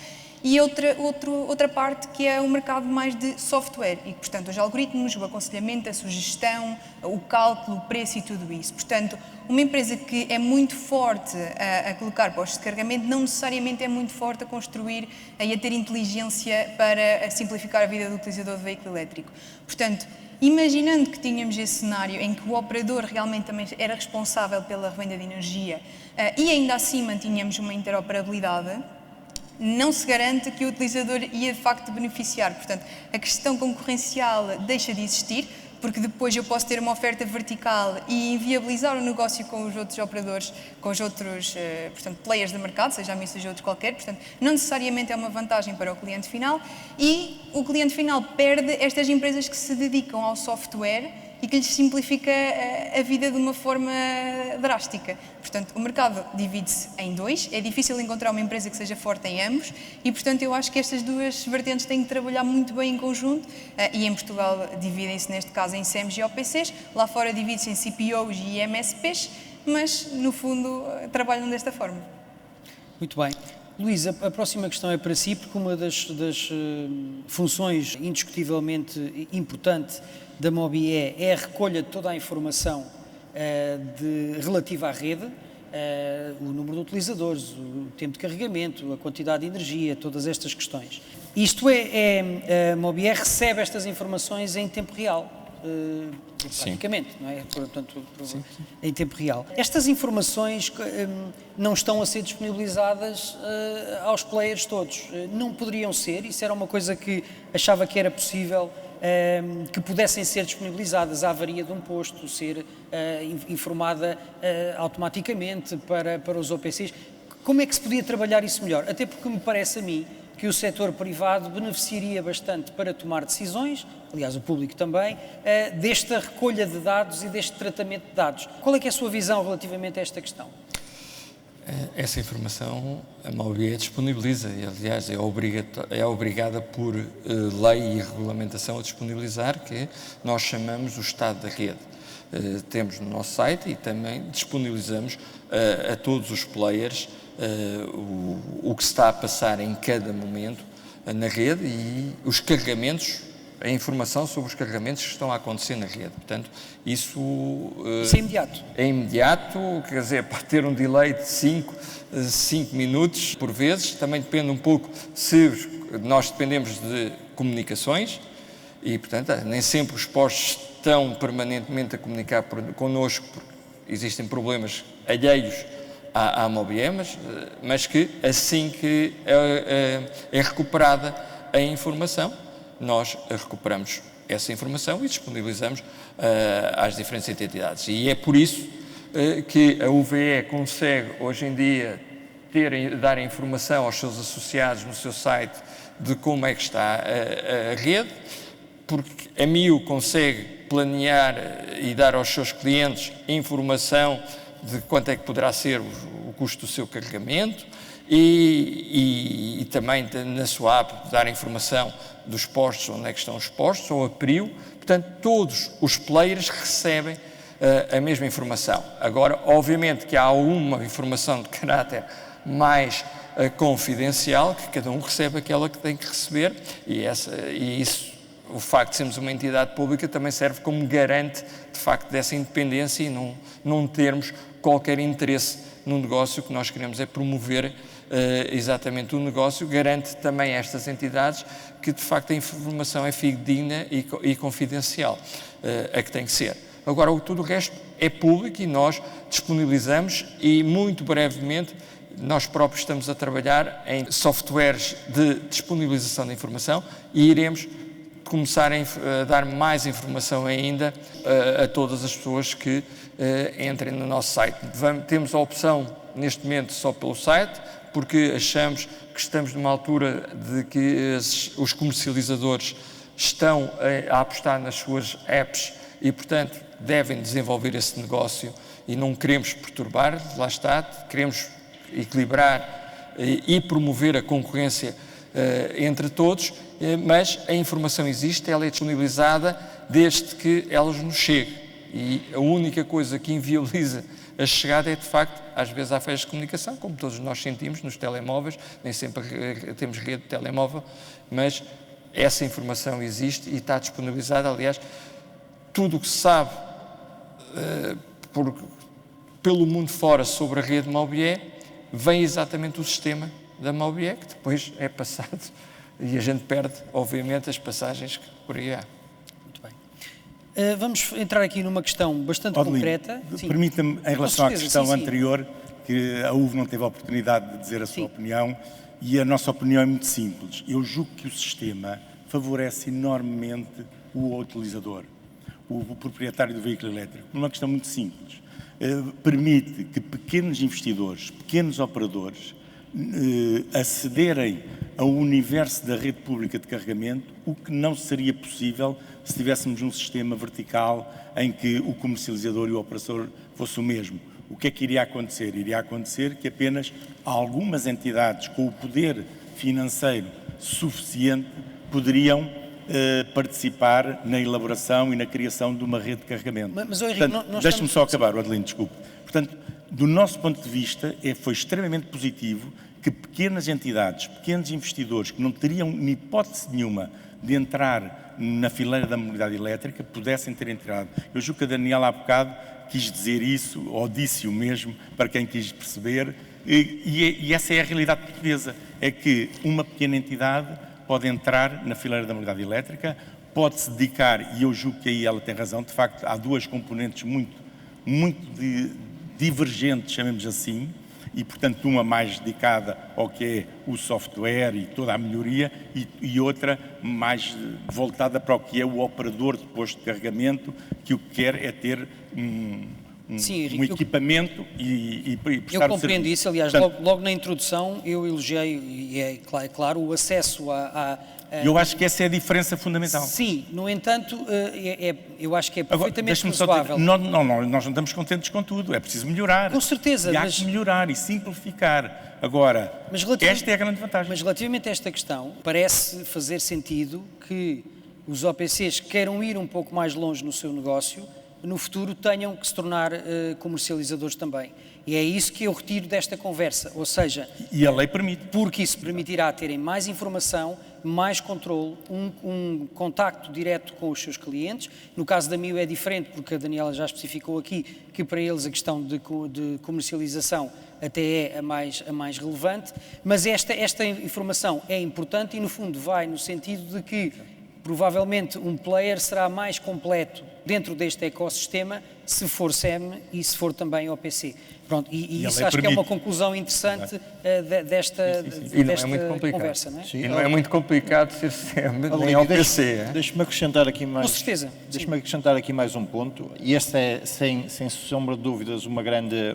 S4: e outra parte que é o mercado mais de software, e portanto os algoritmos, o aconselhamento, a sugestão, o cálculo, o preço e tudo isso. Portanto, uma empresa que é muito forte a colocar postos de carregamento não necessariamente é muito forte a construir e a ter inteligência para simplificar a vida do utilizador de veículo elétrico. Portanto, imaginando que tínhamos esse cenário em que o operador realmente também era responsável pela revenda de energia e ainda assim mantínhamos uma interoperabilidade, não se garante que o utilizador ia de facto beneficiar. Portanto, a questão concorrencial deixa de existir, porque depois eu posso ter uma oferta vertical e inviabilizar o negócio com os outros operadores, com os outros portanto, players de mercado, seja a mim, seja outro qualquer. Portanto, não necessariamente é uma vantagem para o cliente final e o cliente final perde estas empresas que se dedicam ao software e que lhes simplifica a vida de uma forma drástica. Portanto, o mercado divide-se em dois, é difícil encontrar uma empresa que seja forte em ambos e, portanto, eu acho que estas duas vertentes têm que trabalhar muito bem em conjunto e em Portugal dividem-se, neste caso, em SEMs e OPCs, lá fora divide-se em CPOs e MSPs, mas, no fundo, trabalham desta forma.
S1: Muito bem. Luís, a próxima questão é para si, porque uma das funções indiscutivelmente importante da MOBIE é a recolha de toda a informação relativa à rede, o número de utilizadores, o tempo de carregamento, a quantidade de energia, todas estas questões. Isto a Mobié recebe estas informações em tempo real, praticamente, não é? Portanto, em tempo real. Estas informações não estão a ser disponibilizadas aos players todos. Não poderiam ser, isso era uma coisa que achava que era possível, que pudessem ser disponibilizadas, a avaria de um posto, ser informada automaticamente para os OPCs. Como é que se podia trabalhar isso melhor? Até porque me parece a mim que o setor privado beneficiaria bastante para tomar decisões, aliás o público também, desta recolha de dados e deste tratamento de dados. Qual é que é a sua visão relativamente a esta questão?
S5: Essa informação a Mobié disponibiliza e, aliás, é obrigada por lei e regulamentação a disponibilizar, que nós chamamos o estado da rede. Temos no nosso site e também disponibilizamos a todos os players o que se está a passar em cada momento na rede e os carregamentos, a informação sobre os carregamentos que estão a acontecer na rede. Portanto, isso
S1: é imediato.
S5: É imediato, quer dizer, pode ter um delay de 5 minutos por vezes, também depende um pouco se nós dependemos de comunicações e, portanto, nem sempre os postos estão permanentemente a comunicar connosco porque existem problemas alheios à Mobié, mas que assim que é recuperada a informação, nós recuperamos essa informação e disponibilizamos às diferentes entidades. E é por isso que a UVE consegue, hoje em dia, dar a informação aos seus associados no seu site de como é que está a rede, porque a MIU consegue planear e dar aos seus clientes informação de quanto é que poderá ser o custo do seu carregamento e também na sua app dar informação dos postos, onde é que estão os postos, ou a PRIO. Portanto, todos os players recebem a mesma informação. Agora, obviamente que há uma informação de caráter mais confidencial, que cada um recebe aquela que tem que receber, e isso, o facto de sermos uma entidade pública também serve como garante, de facto, dessa independência e não termos qualquer interesse no negócio. O que nós queremos é promover exatamente o negócio, garante também a estas entidades que, de facto, a informação é fidedigna e confidencial, a que tem que ser. Agora, tudo o resto é público e nós disponibilizamos e, muito brevemente, nós próprios estamos a trabalhar em softwares de disponibilização da informação e iremos começar a dar mais informação ainda a todas as pessoas que entrem no nosso site. Temos a opção, neste momento, só pelo site, porque achamos que estamos numa altura de que os comercializadores estão a apostar nas suas apps e, portanto, devem desenvolver esse negócio e não queremos perturbar, lá está, queremos equilibrar e promover a concorrência entre todos, mas a informação existe, ela é disponibilizada desde que ela nos chegue e a única coisa que inviabiliza a chegada é, de facto, às vezes há falhas de comunicação, como todos nós sentimos nos telemóveis, nem sempre temos rede de telemóvel, mas essa informação existe e está disponibilizada. Aliás, tudo o que se sabe pelo mundo fora sobre a rede Mobié vem exatamente do sistema da Mobié, que depois é passado e a gente perde, obviamente, as passagens que por aí há.
S1: Muito bem. Vamos entrar aqui numa questão bastante concreta.
S2: Permita-me, em relação à questão anterior, que a UV não teve a oportunidade de dizer a sua opinião, e a nossa opinião é muito simples. Eu julgo que o sistema favorece enormemente o utilizador, o proprietário do veículo elétrico, por uma questão muito simples. Permite que pequenos investidores, pequenos operadores, acederem ao universo da rede pública de carregamento, o que não seria possível se tivéssemos um sistema vertical em que o comercializador e o operador fosse o mesmo. O que é que iria acontecer? Iria acontecer que apenas algumas entidades com o poder financeiro suficiente poderiam participar na elaboração e na criação de uma rede de carregamento.
S1: Mas Henrique,
S2: deixe-me só acabar, Adelino, desculpe. Portanto, do nosso ponto de vista, foi extremamente positivo que pequenas entidades, pequenos investidores que não teriam hipótese nenhuma de entrar na fileira da mobilidade elétrica pudessem ter entrado. Eu julgo que a Daniela há bocado quis dizer isso, ou disse o mesmo, para quem quis perceber, e essa é a realidade portuguesa, é que uma pequena entidade pode entrar na fileira da mobilidade elétrica, pode-se dedicar, e eu julgo que aí ela tem razão, de facto há duas componentes muito divergentes, chamemos assim, e portanto uma mais dedicada ao que é o software e toda a melhoria, e outra mais voltada para o que é o operador de posto de carregamento, que o que quer é ter
S1: Sim, Henrique,
S2: um equipamento e prestar
S1: eu compreendo
S2: serviço.
S1: isso, aliás,
S2: Portanto,
S1: logo na introdução eu elogiei, e é claro, o acesso
S2: eu acho que essa é a diferença fundamental.
S1: Sim, no entanto, eu acho que é
S2: Agora,
S1: perfeitamente
S2: deixa-me só
S1: razoável.
S2: dizer, nós não estamos contentes com tudo, é preciso melhorar.
S1: Com certeza,
S2: e há
S1: mas-
S2: que melhorar e simplificar. Agora, esta é a grande vantagem.
S1: Mas relativamente a esta questão, parece fazer sentido que os OPCs que queiram ir um pouco mais longe no seu negócio, no futuro tenham que se tornar comercializadores também. E é isso que eu retiro desta conversa, ou seja,
S2: E a lei permite.
S1: porque isso permitirá terem mais informação, mais controle, um contacto direto com os seus clientes. No caso da MIO é diferente, porque a Daniela já especificou aqui que para eles a questão de comercialização até é a mais relevante, mas esta informação é importante e no fundo vai no sentido de que provavelmente um player será mais completo dentro deste ecossistema se for SEM e se for também OPC. Pronto, e
S2: a
S1: isso
S2: lei
S1: acho que é uma
S2: permite.
S1: conclusão interessante desta
S5: E não
S1: desta
S5: é muito complicado.
S1: conversa, não é?
S5: E não é muito complicado ser sempre nem
S3: Lídia,
S5: OPC. é?
S3: Deixa-me acrescentar aqui mais.
S1: Com certeza,
S3: Deixa-me acrescentar aqui mais um ponto, e este é, sem sombra de dúvidas, uma grande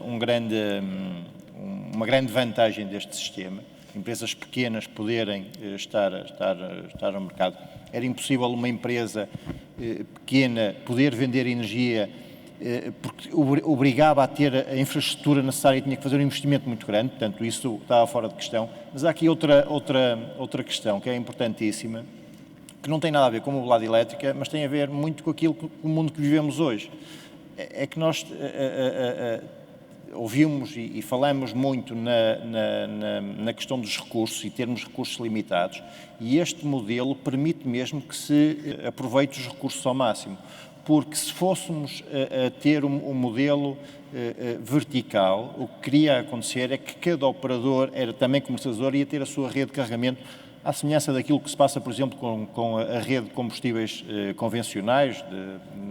S3: vantagem deste sistema. Empresas pequenas poderem estar no mercado. Era impossível uma empresa pequena poder vender energia porque obrigava a ter a infraestrutura necessária e tinha que fazer um investimento muito grande, portanto isso estava fora de questão. Mas há aqui outra questão que é importantíssima, que não tem nada a ver com a mobilidade elétrica, mas tem a ver muito com aquilo, com o mundo que vivemos hoje. É que nós ouvimos e falamos muito na questão dos recursos e termos recursos limitados, e este modelo permite mesmo que se aproveite os recursos ao máximo, porque se fôssemos a ter um modelo vertical, o que queria acontecer é que cada operador era também comercializador e ia ter a sua rede de carregamento, à semelhança daquilo que se passa, por exemplo, com a rede de combustíveis convencionais,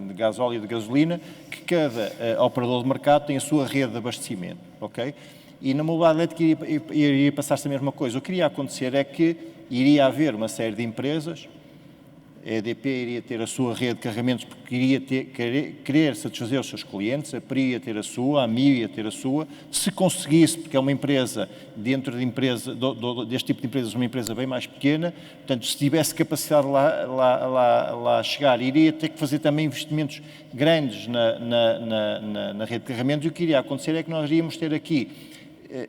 S3: de gasóleo e de gasolina, que cada operador de mercado tem a sua rede de abastecimento, ok? E na mobilidade elétrica iria passar-se a mesma coisa. O que iria acontecer é que iria haver uma série de empresas, a EDP iria ter a sua rede de carregamentos porque iria querer satisfazer os seus clientes, a PRI ia ter a sua, a MIO ia ter a sua, se conseguisse, porque é uma empresa, dentro de empresa, deste tipo de empresas, uma empresa bem mais pequena, portanto, se tivesse capacidade lá chegar, iria ter que fazer também investimentos grandes na rede de carregamentos, e o que iria acontecer é que nós iríamos ter aqui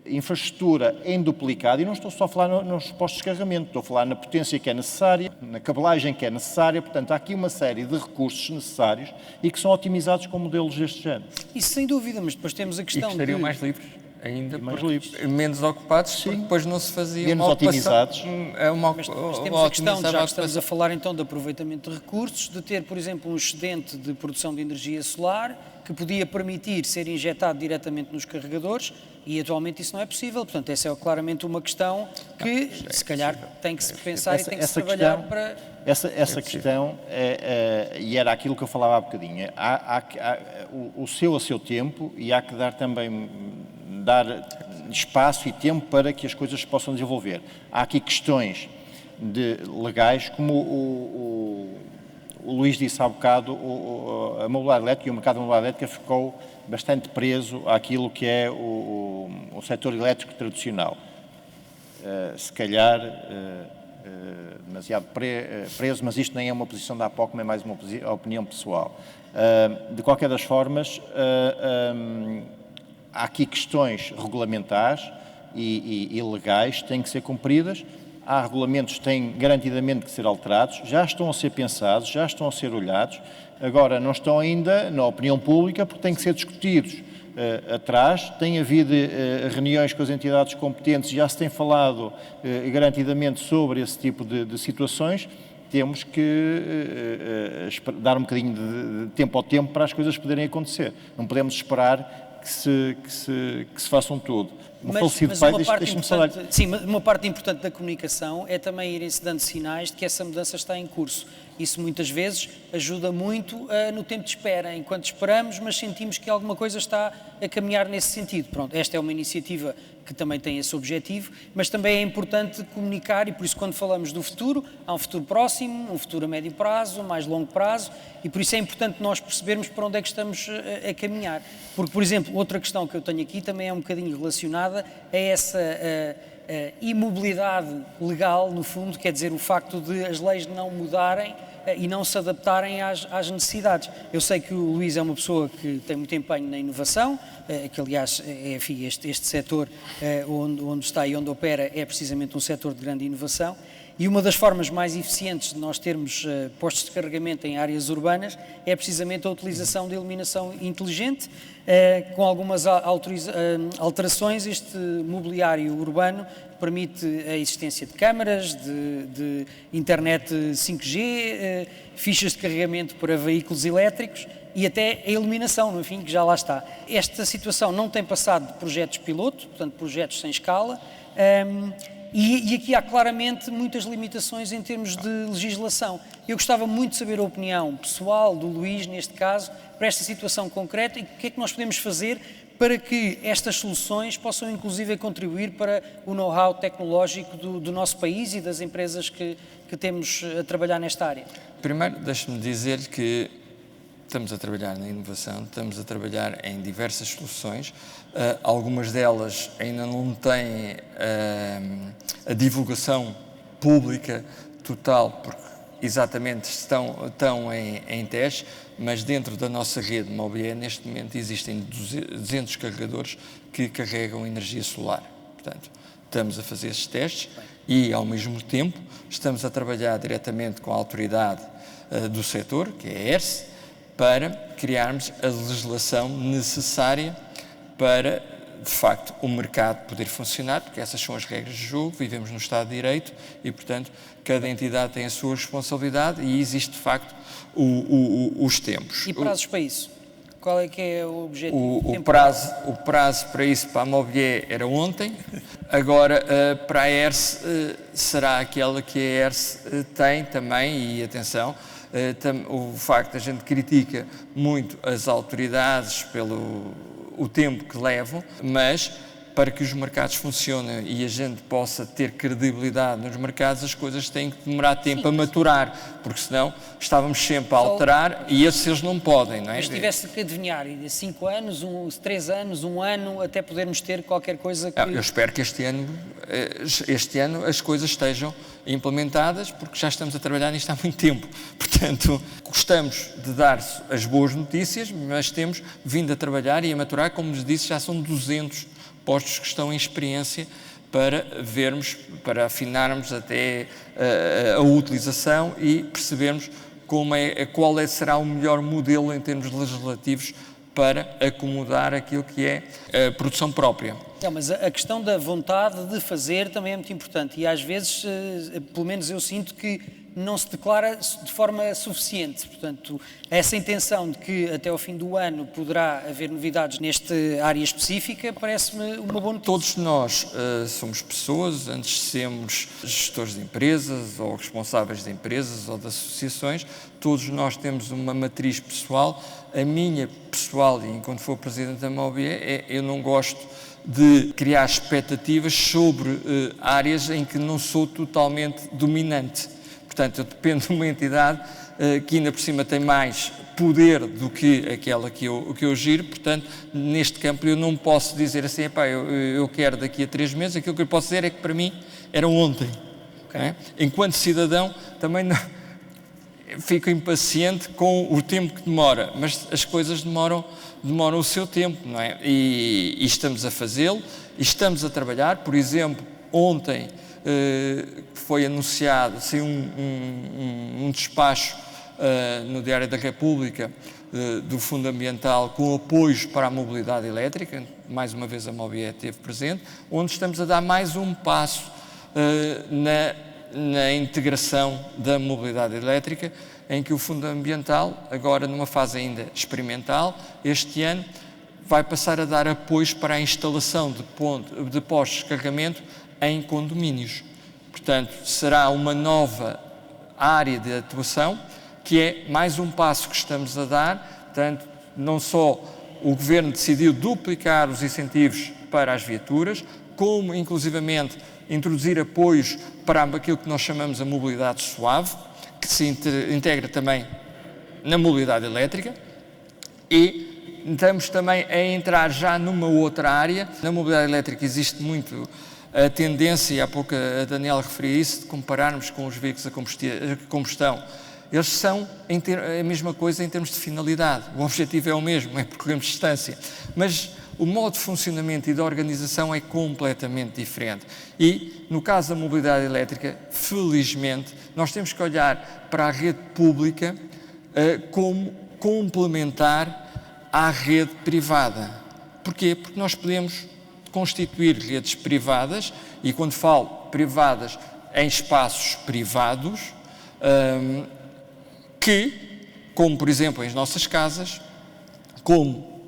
S3: infraestrutura em duplicado, e não estou só a falar nos postos de carregamento, estou a falar na potência que é necessária, na cabelagem que é necessária, portanto há aqui uma série de recursos necessários e que são otimizados com modelos deste género.
S1: Isso sem dúvida, mas depois temos a
S5: E
S1: questão
S5: que estariam
S1: de...
S5: mais livres ainda,
S3: mais
S5: porque
S3: livres.
S5: menos ocupados,
S3: Sim.
S5: porque depois não se fazia
S3: Menos
S5: uma ocupação.
S3: otimizados.
S5: É uma,
S1: Mas
S5: uma
S1: temos a questão, já que estamos
S5: ocupação.
S1: a falar então de aproveitamento de recursos, de ter, por exemplo, um excedente de produção de energia solar que podia permitir ser injetado diretamente nos carregadores, e atualmente isso não é possível. Portanto, essa é claramente uma questão que, se calhar, tem que se pensar e tem que se trabalhar para...
S3: Essa questão, e era aquilo que eu falava há bocadinho, o seu tempo, e há que dar também espaço e tempo para que as coisas se possam desenvolver. Há aqui questões legais, como o Luís disse há bocado, a mobilidade elétrica e o mercado da mobilidade elétrica ficou bastante preso àquilo que é o setor elétrico tradicional. Se calhar demasiado preso, mas isto nem é uma posição da APOC, é mais uma opinião pessoal. De qualquer das formas, há aqui questões regulamentares e legais que têm que ser cumpridas. Há regulamentos que têm garantidamente que ser alterados, já estão a ser pensados, já estão a ser olhados, agora não estão ainda na opinião pública porque têm que ser discutidos atrás. Tem havido reuniões com as entidades competentes, já se tem falado garantidamente sobre esse tipo de situações, temos que dar um bocadinho de tempo ao tempo para as coisas poderem acontecer. Não podemos esperar que se façam tudo. Um falecido pai, deixa-me só dar...
S1: Sim, mas uma parte importante da comunicação é também irem-se dando sinais de que essa mudança está em curso. Isso muitas vezes ajuda muito no tempo de espera, enquanto esperamos, mas sentimos que alguma coisa está a caminhar nesse sentido. Pronto, esta é uma iniciativa que também tem esse objetivo, mas também é importante comunicar, e por isso quando falamos do futuro, há um futuro próximo, um futuro a médio prazo, um mais longo prazo, e por isso é importante nós percebermos para onde é que estamos a caminhar. Porque, por exemplo, outra questão que eu tenho aqui também é um bocadinho relacionada a essa imobilidade legal, no fundo, quer dizer, o facto de as leis não mudarem e não se adaptarem às necessidades. Eu sei que o Luís é uma pessoa que tem muito empenho na inovação, que aliás, enfim, este setor onde está e onde opera é precisamente um setor de grande inovação, e uma das formas mais eficientes de nós termos postos de carregamento em áreas urbanas é precisamente a utilização de iluminação inteligente. Com algumas alterações, este mobiliário urbano permite a existência de câmaras, de internet 5G, fichas de carregamento para veículos elétricos e até a iluminação, no fim, que já lá está. Esta situação não tem passado de projetos piloto, portanto projetos sem escala, e aqui há claramente muitas limitações em termos de legislação. Eu gostava muito de saber a opinião pessoal do Luís, neste caso, para esta situação concreta e o que é que nós podemos fazer para que estas soluções possam inclusive contribuir para o know-how tecnológico do nosso país e das empresas que temos a trabalhar nesta área.
S5: Primeiro, deixe-me dizer que estamos a trabalhar na inovação, estamos a trabalhar em diversas soluções, algumas delas ainda não têm a divulgação pública total, porque exatamente estão em teste, mas dentro da nossa rede Mobié, neste momento, existem 200 carregadores que carregam energia solar. Portanto, estamos a fazer esses testes e, ao mesmo tempo, estamos a trabalhar diretamente com a autoridade do setor, que é a ERSE, para criarmos a legislação necessária para, de facto, o mercado poder funcionar, porque essas são as regras do jogo, vivemos no Estado de Direito e, portanto, cada entidade tem a sua responsabilidade e existe, de facto, os tempos.
S1: E prazos para isso? Qual é que é o objetivo?
S5: O prazo para isso, para a Mobié, era ontem. Agora, para a ERSE, será aquela que a ERSE tem também, e atenção, o facto, a gente critica muito as autoridades pelo o tempo que levam, mas para que os mercados funcionem e a gente possa ter credibilidade nos mercados, as coisas têm que demorar tempo a maturar, porque senão estávamos sempre a alterar e eles não podem, não é?
S1: Mas se tivesse que adivinhar, 5 anos, 3 anos, 1 ano, até podermos ter qualquer coisa que...
S5: Eu espero que este ano as coisas estejam implementadas, porque já estamos a trabalhar nisto há muito tempo. Portanto, gostamos de dar as boas notícias, mas temos vindo a trabalhar e a maturar, como nos disse, já são 200 postos que estão em experiência para vermos, para afinarmos até a utilização e percebermos qual será o melhor modelo em termos legislativos para acomodar aquilo que é a produção própria.
S1: Mas a questão da vontade de fazer também é muito importante e às vezes, pelo menos eu sinto que não se declara de forma suficiente. Portanto, essa intenção de que até ao fim do ano poderá haver novidades nesta área específica parece-me uma boa notícia.
S5: Todos nós somos pessoas, antes de sermos gestores de empresas ou responsáveis de empresas ou de associações, todos nós temos uma matriz pessoal. A minha pessoal, e enquanto for presidente da Mobié, eu não gosto de criar expectativas sobre áreas em que não sou totalmente dominante. Portanto, eu dependo de uma entidade que ainda por cima tem mais poder do que aquela que eu giro, portanto, neste campo eu não posso dizer assim, eu quero daqui a 3 meses, aquilo que eu posso dizer é que para mim era ontem. Okay. É? Enquanto cidadão, também não, fico impaciente com o tempo que demora, mas as coisas demoram o seu tempo, não é? E estamos a fazê-lo, e estamos a trabalhar. Por exemplo, ontem foi anunciado, saiu um despacho no Diário da República do Fundo Ambiental com apoios para a mobilidade elétrica, mais uma vez a Mobié esteve presente, onde estamos a dar mais um passo na na integração da mobilidade elétrica, em que o Fundo Ambiental, agora numa fase ainda experimental, este ano, vai passar a dar apoios para a instalação de postos de carregamento em condomínios. Portanto, será uma nova área de atuação, que é mais um passo que estamos a dar. Portanto, não só o Governo decidiu duplicar os incentivos para as viaturas, como, inclusivamente, introduzir apoios para aquilo que nós chamamos a mobilidade suave, que se integra também na mobilidade elétrica, e estamos também a entrar já numa outra área. Na mobilidade elétrica existe muito a tendência, e há pouco a Daniela referia isso, de compararmos com os veículos a combustão. Eles são a mesma coisa em termos de finalidade. O objetivo é o mesmo, é percorrermos distância. Mas o modo de funcionamento e de organização é completamente diferente. E, no caso da mobilidade elétrica, felizmente, nós temos que olhar para a rede pública como complementar à rede privada. Porquê? Porque nós podemos constituir redes privadas, e quando falo privadas, em espaços privados, que, como por exemplo em nossas casas, como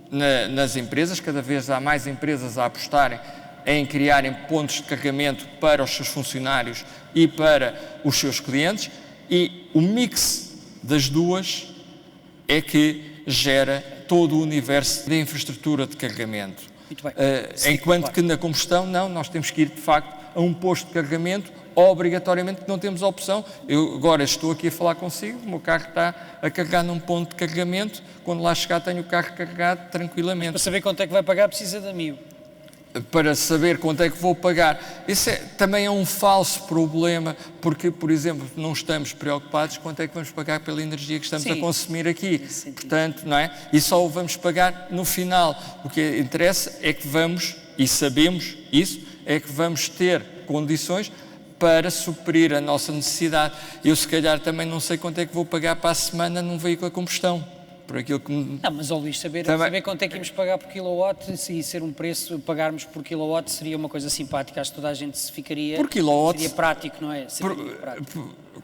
S5: nas empresas, cada vez há mais empresas a apostarem em criarem pontos de carregamento para os seus funcionários e para os seus clientes, e o mix das duas é que gera todo o universo de infraestrutura de carregamento.
S1: Muito bem.
S5: Enquanto que na combustão, não, nós temos que ir de facto a um posto de carregamento, obrigatoriamente, que não temos opção. Eu agora estou aqui a falar consigo, o meu carro está a carregar num ponto de carregamento, quando lá chegar tenho o carro carregado tranquilamente.
S1: Para saber quanto é que vai pagar precisa de amigo.
S5: Para saber quanto é que vou pagar. Isso também é um falso problema, porque, por exemplo, não estamos preocupados quanto é que vamos pagar pela energia que estamos a consumir aqui. Portanto, não é? E só o vamos pagar no final. O que interessa é que vamos, e sabemos isso, é que vamos ter condições para suprir a nossa necessidade. Eu, se calhar, também não sei quanto é que vou pagar para a semana num veículo a combustão. Por aquilo que me...
S1: Não, mas, Luís, saber quanto é que íamos pagar por kilowatt e ser um preço, pagarmos por kilowatt, seria uma coisa simpática, acho que toda a gente se ficaria...
S5: Por kilowatt...
S1: Seria prático, não é?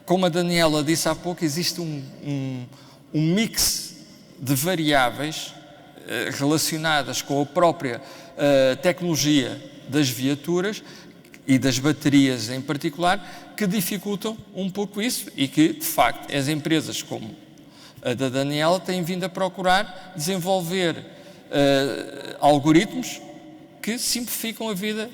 S5: Como a Daniela disse há pouco, existe um mix de variáveis relacionadas com a própria tecnologia das viaturas e das baterias em particular, que dificultam um pouco isso, e que, de facto, as empresas como a da Daniela têm vindo a procurar desenvolver algoritmos que simplificam a vida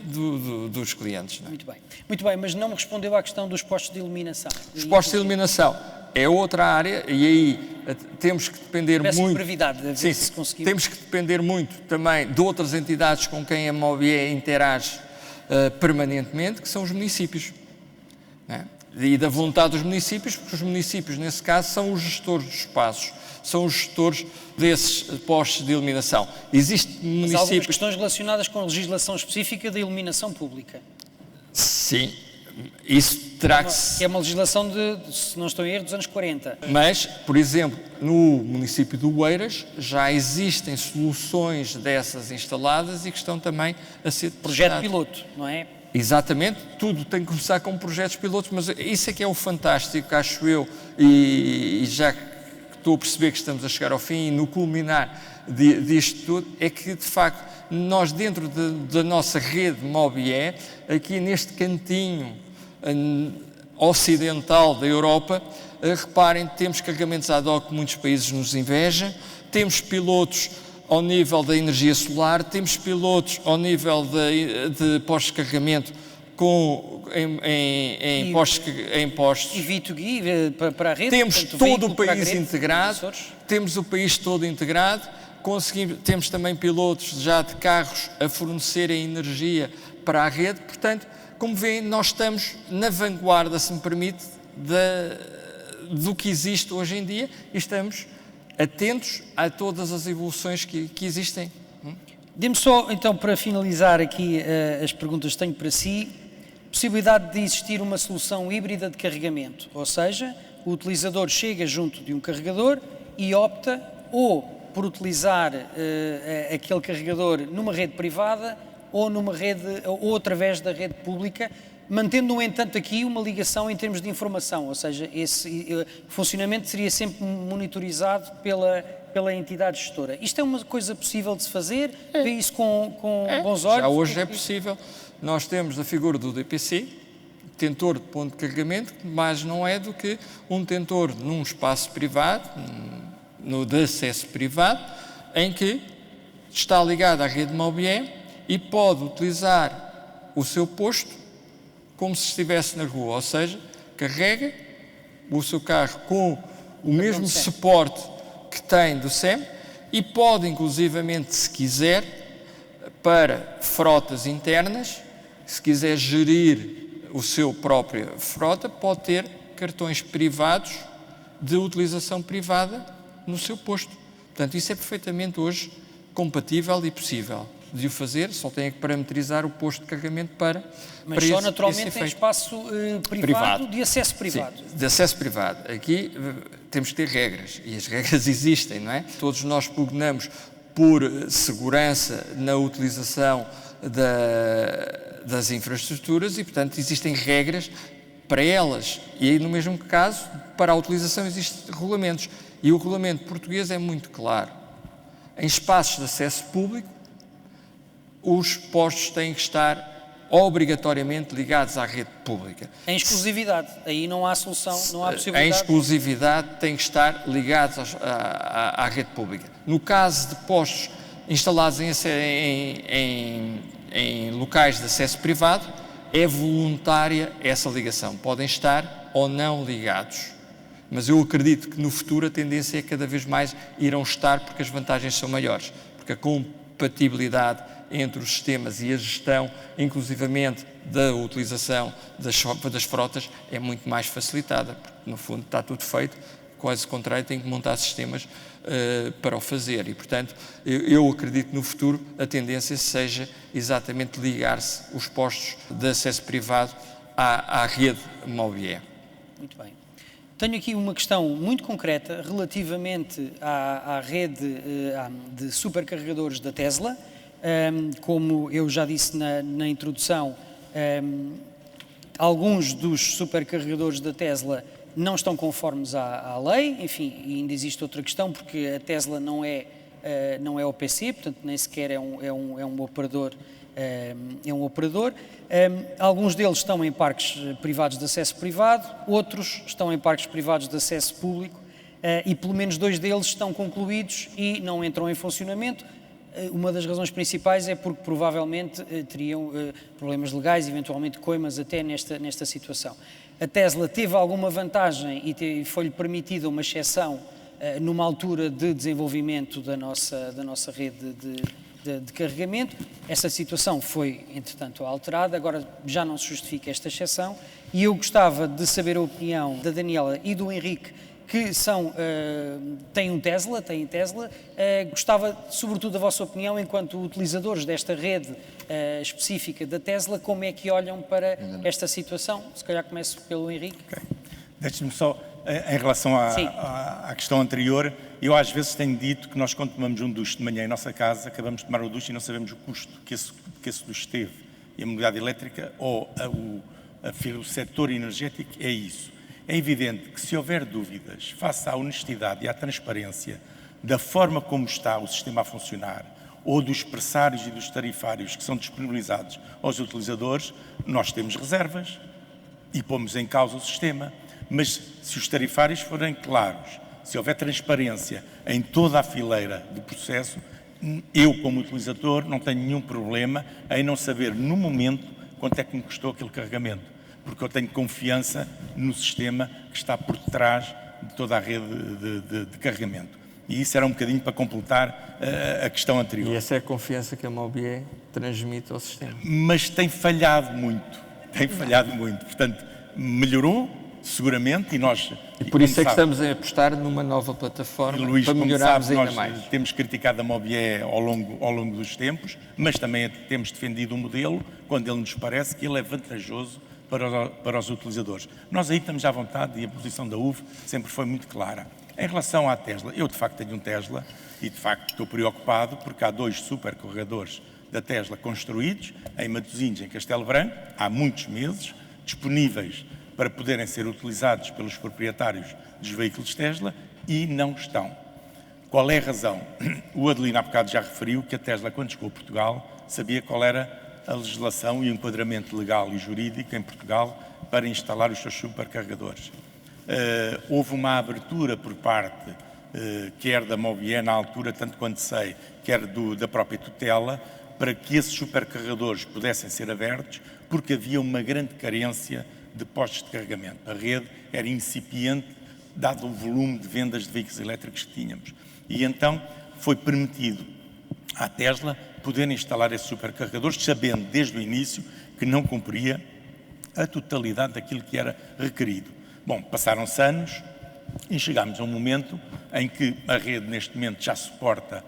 S5: dos clientes. Não é?
S1: Muito bem, mas não me respondeu à questão dos postos de iluminação.
S5: Os postos de iluminação é outra área, e aí temos que depender muito...
S1: brevidade, a ver se conseguimos.
S5: Temos que depender muito também de outras entidades com quem a Mobié interage permanentemente, que são os municípios. Não é? E da vontade dos municípios, porque os municípios, nesse caso, são os gestores dos espaços, são os gestores desses postos de iluminação. Existem municípios...
S1: Mas há algumas questões relacionadas com a legislação específica da iluminação pública.
S5: Sim, isso terá que...
S1: Que é uma legislação se não estou em erro, dos anos 40.
S5: Mas, por exemplo, no município de Oeiras, já existem soluções dessas instaladas e que estão também a ser...
S1: Projeto piloto, não é?
S5: Exatamente, tudo tem que começar com projetos pilotos, mas isso é que é o fantástico, acho eu, e já que estou a perceber que estamos a chegar ao fim e no culminar disto tudo, é que de facto nós dentro da nossa rede Mobié, aqui neste cantinho ocidental da Europa, reparem, temos carregamentos ad hoc que muitos países nos invejam, temos pilotos ao nível da energia solar, temos pilotos ao nível de postos de carregamento em postos.
S1: E V2G para a rede.
S5: Temos
S1: portanto,
S5: todo o país integrado, temos o país todo integrado, temos também pilotos já de carros a fornecerem energia para a rede, portanto, como veem, nós estamos na vanguarda, se me permite, do que existe hoje em dia, e estamos atentos a todas as evoluções que existem.
S1: Dê-me só, então, para finalizar aqui as perguntas que tenho para si, possibilidade de existir uma solução híbrida de carregamento, ou seja, o utilizador chega junto de um carregador e opta ou por utilizar aquele carregador numa rede privada ou numa rede ou através da rede pública, mantendo, no entanto, aqui uma ligação em termos de informação, ou seja, esse funcionamento seria sempre monitorizado pela entidade gestora. Isto é uma coisa possível de se fazer? Vê isso com bons olhos?
S5: Já hoje é possível. Nós temos a figura do DPC, detentor de ponto de carregamento, que mais não é do que um detentor num espaço privado, de acesso privado, em que está ligado à rede Mobié e pode utilizar o seu posto como se estivesse na rua, ou seja, carrega o seu carro com o mesmo suporte que tem do SEM e pode, inclusivamente, se quiser, para frotas internas, se quiser gerir o seu próprio frota, pode ter cartões privados de utilização privada no seu posto. Portanto, isso é perfeitamente hoje compatível e possível de o fazer, só tem que parametrizar o posto de carregamento para
S1: Mas só naturalmente em espaço privado, de acesso privado.
S5: Sim, de acesso privado. Aqui temos que ter regras, e as regras existem, não é? Todos nós pugnamos por segurança na utilização das infraestruturas e, portanto, existem regras para elas. E aí, no mesmo caso, para a utilização existem regulamentos. E o regulamento português é muito claro. Em espaços de acesso público, os postos têm que estar obrigatoriamente ligados à rede pública.
S1: Em exclusividade, aí não há solução, não há possibilidade.
S5: Em exclusividade têm que estar ligados à rede pública. No caso de postos instalados em locais de acesso privado, é voluntária essa ligação. Podem estar ou não ligados. Mas eu acredito que no futuro a tendência é cada vez mais irão estar, porque as vantagens são maiores. Porque a compatibilidade entre os sistemas e a gestão, inclusivamente da utilização das frotas, é muito mais facilitada, porque no fundo está tudo feito, quase contrário, tem que montar sistemas para o fazer e, portanto, eu acredito que no futuro a tendência seja exatamente ligar-se os postos de acesso privado à rede Mobié.
S1: Muito bem. Tenho aqui uma questão muito concreta relativamente à rede de supercarregadores da Tesla. Como eu já disse na introdução, alguns dos supercarregadores da Tesla não estão conformes à lei, enfim, e ainda existe outra questão, porque a Tesla não é OPC, portanto nem sequer é um operador. Alguns deles estão em parques privados de acesso privado, outros estão em parques privados de acesso público e pelo menos 2 deles estão concluídos e não entram em funcionamento. Uma das razões principais é porque provavelmente teriam problemas legais, eventualmente coimas até nesta situação. A Tesla teve alguma vantagem e foi-lhe permitida uma exceção numa altura de desenvolvimento da nossa rede de carregamento. Essa situação foi, entretanto, alterada, agora já não se justifica esta exceção e eu gostava de saber a opinião da Daniela e do Henrique, que têm Tesla, gostava sobretudo da vossa opinião enquanto utilizadores desta rede específica da Tesla, como é que olham para esta situação? Se calhar começo pelo Henrique. Okay.
S2: Deixe-me só, em relação à questão anterior, eu às vezes tenho dito que nós, quando tomamos um duche de manhã em nossa casa, acabamos de tomar o duche e não sabemos o custo que esse duche teve. E a mobilidade elétrica ou o setor energético é isso. É evidente que se houver dúvidas face à honestidade e à transparência da forma como está o sistema a funcionar ou dos pressários e dos tarifários que são disponibilizados aos utilizadores, nós temos reservas e pomos em causa o sistema. Mas se os tarifários forem claros, se houver transparência em toda a fileira do processo, eu, como utilizador, não tenho nenhum problema em não saber no momento quanto é que me custou aquele carregamento, porque eu tenho confiança no sistema que está por detrás de toda a rede de carregamento. E isso era um bocadinho para completar a questão anterior.
S5: E essa é a confiança que a Mobié transmite ao sistema.
S2: Mas tem falhado muito. Portanto, melhorou, seguramente, e nós...
S5: E por isso é que estamos a apostar numa nova plataforma, Luís, para melhorarmos ainda mais.
S2: Nós temos criticado a Mobié ao longo dos tempos, mas também temos defendido o modelo quando ele nos parece que ele é vantajoso para os utilizadores. Nós aí estamos à vontade e a posição da UV sempre foi muito clara. Em relação à Tesla, eu de facto tenho um Tesla e de facto estou preocupado porque há 2 supercarregadores da Tesla construídos em Matosinhos, em Castelo Branco, há muitos meses, disponíveis para poderem ser utilizados pelos proprietários dos veículos Tesla e não estão. Qual é a razão? O Adelino há bocado já referiu que a Tesla, quando chegou a Portugal, sabia qual era a legislação e o enquadramento legal e jurídico em Portugal para instalar os seus supercarregadores. Houve uma abertura por parte, quer da Mobié na altura, tanto quanto sei, quer da própria tutela, para que esses supercarregadores pudessem ser abertos, porque havia uma grande carência de postos de carregamento. A rede era incipiente, dado o volume de vendas de veículos elétricos que tínhamos. E então foi permitido à Tesla poder instalar esses supercarregadores, sabendo desde o início que não cumpria a totalidade daquilo que era requerido. Bom, passaram-se anos e chegámos a um momento em que a rede neste momento já suporta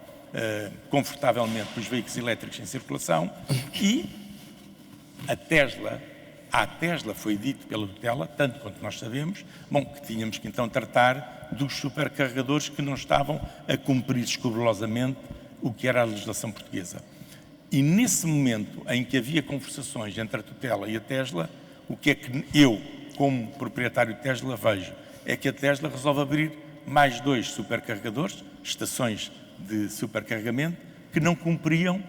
S2: confortavelmente os veículos elétricos em circulação e à Tesla foi dito pela tutela, tanto quanto nós sabemos, bom, que tínhamos que então tratar dos supercarregadores que não estavam a cumprir escrupulosamente o que era a legislação portuguesa. E nesse momento em que havia conversações entre a tutela e a Tesla, o que é que eu, como proprietário de Tesla, vejo? É que a Tesla resolve abrir mais 2 supercarregadores, estações de supercarregamento, que não cumpriam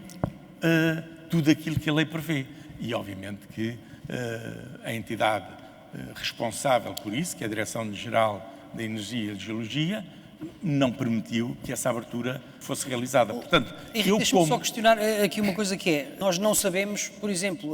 S2: tudo aquilo que a lei prevê. E, obviamente, que a entidade responsável por isso, que é a Direção-Geral da Energia e Geologia, não permitiu que essa abertura fosse realizada. Portanto,
S1: Henrique, deixa-me só questionar aqui uma coisa que é, nós não sabemos, por exemplo,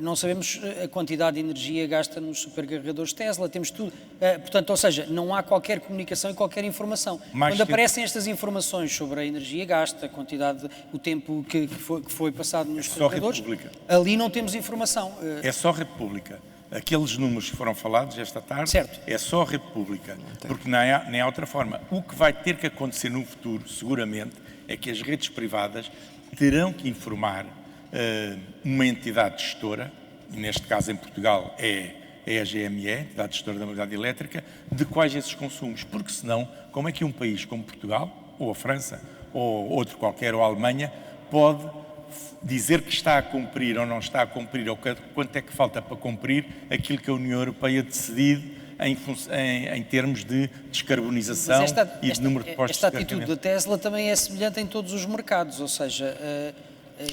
S1: não sabemos a quantidade de energia gasta nos supercarregadores Tesla, temos tudo, portanto, ou seja, não há qualquer comunicação e qualquer informação. Quando aparecem estas informações sobre a energia gasta, a quantidade, o tempo que foi passado nos carregadores, ali não temos informação.
S2: É só rede pública. Aqueles números que foram falados esta tarde,
S1: certo,
S2: é só rede pública, porque nem há outra forma. O que vai ter que acontecer no futuro, seguramente, é que as redes privadas terão que informar uma entidade gestora, e neste caso em Portugal é a GME, Entidade Gestora da Mobilidade Elétrica, de quais esses consumos, porque senão, como é que um país como Portugal, ou a França, ou outro qualquer, ou a Alemanha, pode dizer que está a cumprir ou não está a cumprir, ou quanto é que falta para cumprir aquilo que a União Europeia decidiu em termos de descarbonização e de número de postos de carregamento.
S1: Esta atitude da Tesla também é semelhante em todos os mercados, ou seja,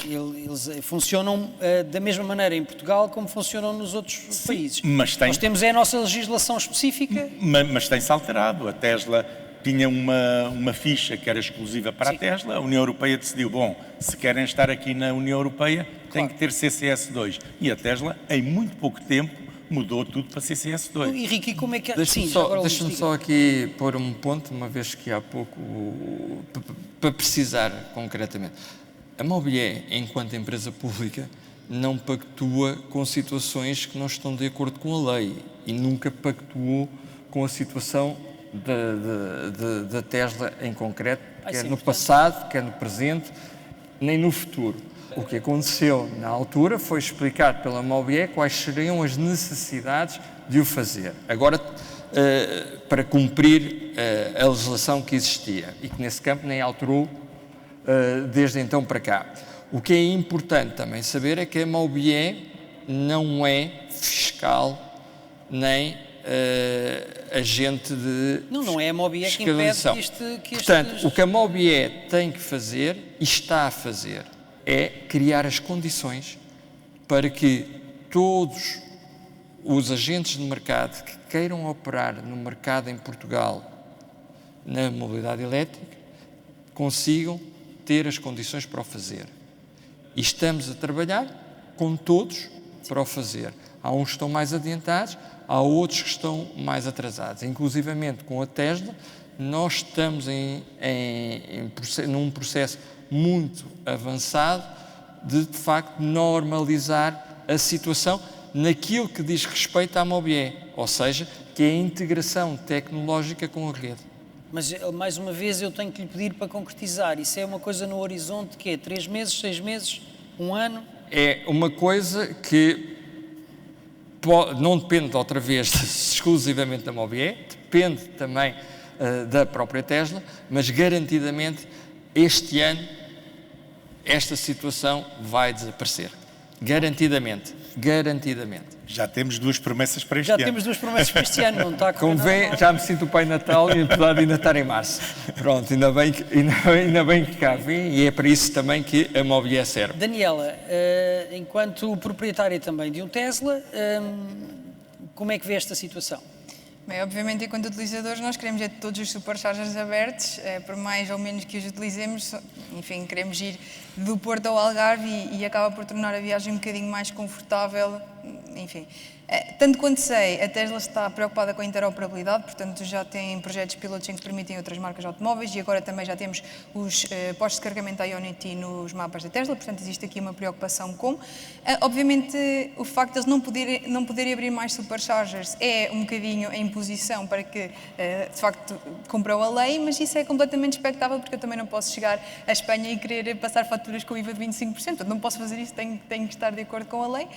S1: eles funcionam da mesma maneira em Portugal como funcionam nos outros países. Nós temos a nossa legislação específica.
S2: Mas tem-se alterado. A Tesla tinha uma ficha que era exclusiva para a Tesla, a União Europeia decidiu, bom, se querem estar aqui na União Europeia, tem que ter CCS2. E a Tesla, em muito pouco tempo, mudou tudo para CCS2.
S1: Henrique, como é que...
S5: Deixa-me só aqui pôr um ponto, uma vez que há pouco, para precisar concretamente. A Mobié, enquanto empresa pública, não pactua com situações que não estão de acordo com a lei e nunca pactuou com a situação da Tesla em concreto, quer no passado, quer no presente, nem no futuro. O que aconteceu na altura foi explicado pela Mobié quais seriam as necessidades de o fazer. Agora, para cumprir a legislação que existia e que nesse campo nem alterou desde então para cá. O que é importante também saber é que a Mobié não é fiscal nem agente de
S1: não é a Mobié que impede que
S5: Portanto, o que a Mobié tem que fazer e está a fazer é criar as condições para que todos os agentes de mercado que queiram operar no mercado em Portugal na mobilidade elétrica consigam ter as condições para o fazer. E estamos a trabalhar com todos para o fazer. Há uns que estão mais adiantados, há outros que estão mais atrasados. Inclusivamente com a Tesla, nós estamos num processo muito avançado de facto, normalizar a situação naquilo que diz respeito à Mobié, ou seja, que é a integração tecnológica com a rede.
S1: Mas, mais uma vez, eu tenho que lhe pedir para concretizar. Isso é uma coisa no horizonte que é 3 meses, 6 meses, 1 ano?
S5: É uma coisa que não depende, outra vez, exclusivamente da Mobié, depende também da própria Tesla, mas garantidamente este ano esta situação vai desaparecer. Garantidamente. Garantidamente.
S2: Já temos 2 promessas para este
S1: Já
S2: ano.
S1: temos 2 promessas para este ano, não está a correr
S5: Como
S1: nada
S5: vê,
S1: mal.
S5: já me sinto o Pai Natal e apesar de ainda estar em março. Pronto, ainda bem que cá vim e é para isso também que a Mobilier serve.
S1: Daniela, enquanto proprietária também de um Tesla, como é que vê esta situação?
S4: Bem, obviamente, enquanto utilizadores, nós queremos é todos os superchargers abertos, por mais ou menos que os utilizemos, enfim, queremos ir do Porto ao Algarve e acaba por tornar a viagem um bocadinho mais confortável, enfim. Tanto quanto sei, a Tesla está preocupada com a interoperabilidade, portanto já tem projetos pilotos em que permitem outras marcas de automóveis e agora também já temos os postos de carregamento Ionity nos mapas da Tesla, portanto existe aqui uma preocupação com. Obviamente o facto de eles não poderem abrir mais superchargers é um bocadinho a imposição para que de facto cumpram a lei, mas isso é completamente expectável porque eu também não posso chegar à Espanha e querer passar faturas com IVA de 25%, portanto não posso fazer isso, tenho que estar de acordo com a lei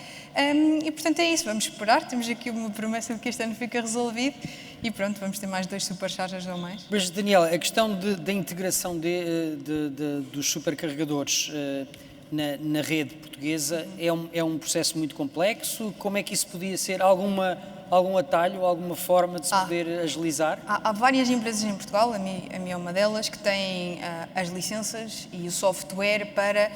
S4: e portanto é isso, vamos esperar, temos aqui uma promessa de que este ano fica resolvido e pronto, vamos ter mais 2 superchargers ou mais.
S1: Mas, Daniela, a questão da integração dos supercarregadores na rede portuguesa é um processo muito complexo. Como é que isso podia ser? Algum atalho, alguma forma de se poder agilizar?
S4: Há várias empresas em Portugal, a minha é uma delas, que têm as licenças e o software para...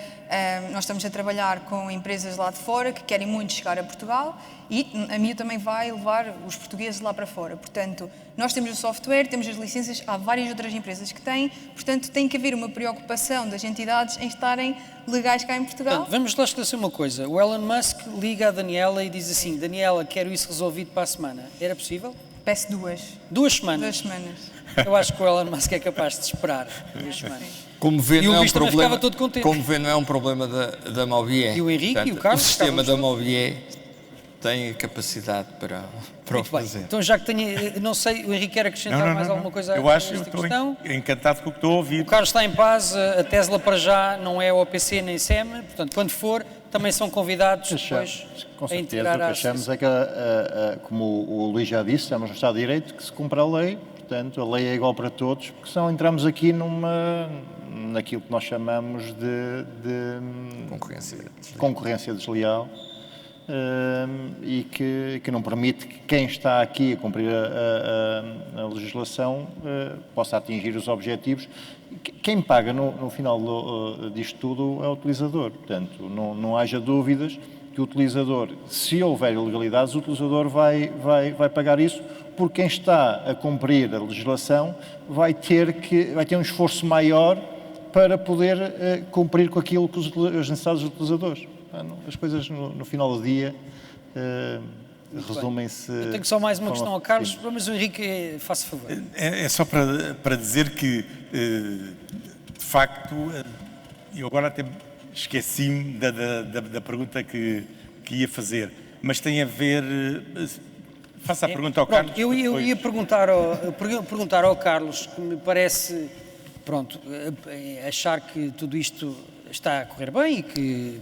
S4: nós estamos a trabalhar com empresas lá de fora que querem muito chegar a Portugal e a minha também vai levar os portugueses lá para fora. Portanto, nós temos o software, temos as licenças, há várias outras empresas que têm, portanto, tem que haver uma preocupação das entidades em estarem legais cá em Portugal.
S1: Portanto, vamos lá esclarecer uma coisa. O Elon Musk liga à Daniela e diz assim: Daniela, quero isso resolvido para a semana. Era possível?
S4: Peço 2.
S1: 2 semanas?
S4: 2 semanas.
S1: Eu acho que o Elon Musk é capaz de esperar 2 semanas.
S5: Como vê,
S1: E o
S5: não é um
S1: Luís também
S5: problema,
S1: ficava todo contente.
S5: como vê, não é um problema da Mobilier.
S1: E o Henrique
S5: Portanto,
S1: e o Carlos
S5: o sistema
S1: ficávamos
S5: da
S1: todos.
S5: Mobilier tem a capacidade para o
S1: Muito bem.
S5: fazer.
S1: Então, já que tenho, não sei, o Henrique quer acrescentar mais alguma coisa
S2: Eu
S1: a
S2: acho que
S1: esta
S2: estou
S1: questão?
S2: encantado com o que estou a ouvir.
S1: O Carlos está em paz, a Tesla para já não é OPC nem SEM, portanto, quando for, também são convidados depois
S3: Com
S1: a
S3: certeza,
S1: integrar
S3: o que
S1: a
S3: achamos é que, como o Luís já disse, estamos no Estado de Direito, que se cumpre a lei, portanto, a lei é igual para todos, porque senão entramos aqui naquilo que nós chamamos de concorrência desleal e que não permite que quem está aqui a cumprir a legislação possa atingir os objetivos. Quem paga no final disto tudo é o utilizador, portanto, não haja dúvidas que o utilizador, se houver ilegalidades, o utilizador vai pagar isso, porque quem está a cumprir a legislação vai ter um esforço maior para poder cumprir com aquilo que as necessidades dos utilizadores. As coisas no final do dia resumem-se...
S1: Eu tenho só mais uma questão ao Carlos, mas o Henrique, faça favor.
S2: É só para dizer que, de facto, eu agora até esqueci-me da pergunta que ia fazer, mas tem a ver... Faça a pergunta ao Carlos.
S1: Eu ia perguntar ao Carlos, que me parece, achar que tudo isto está a correr bem e que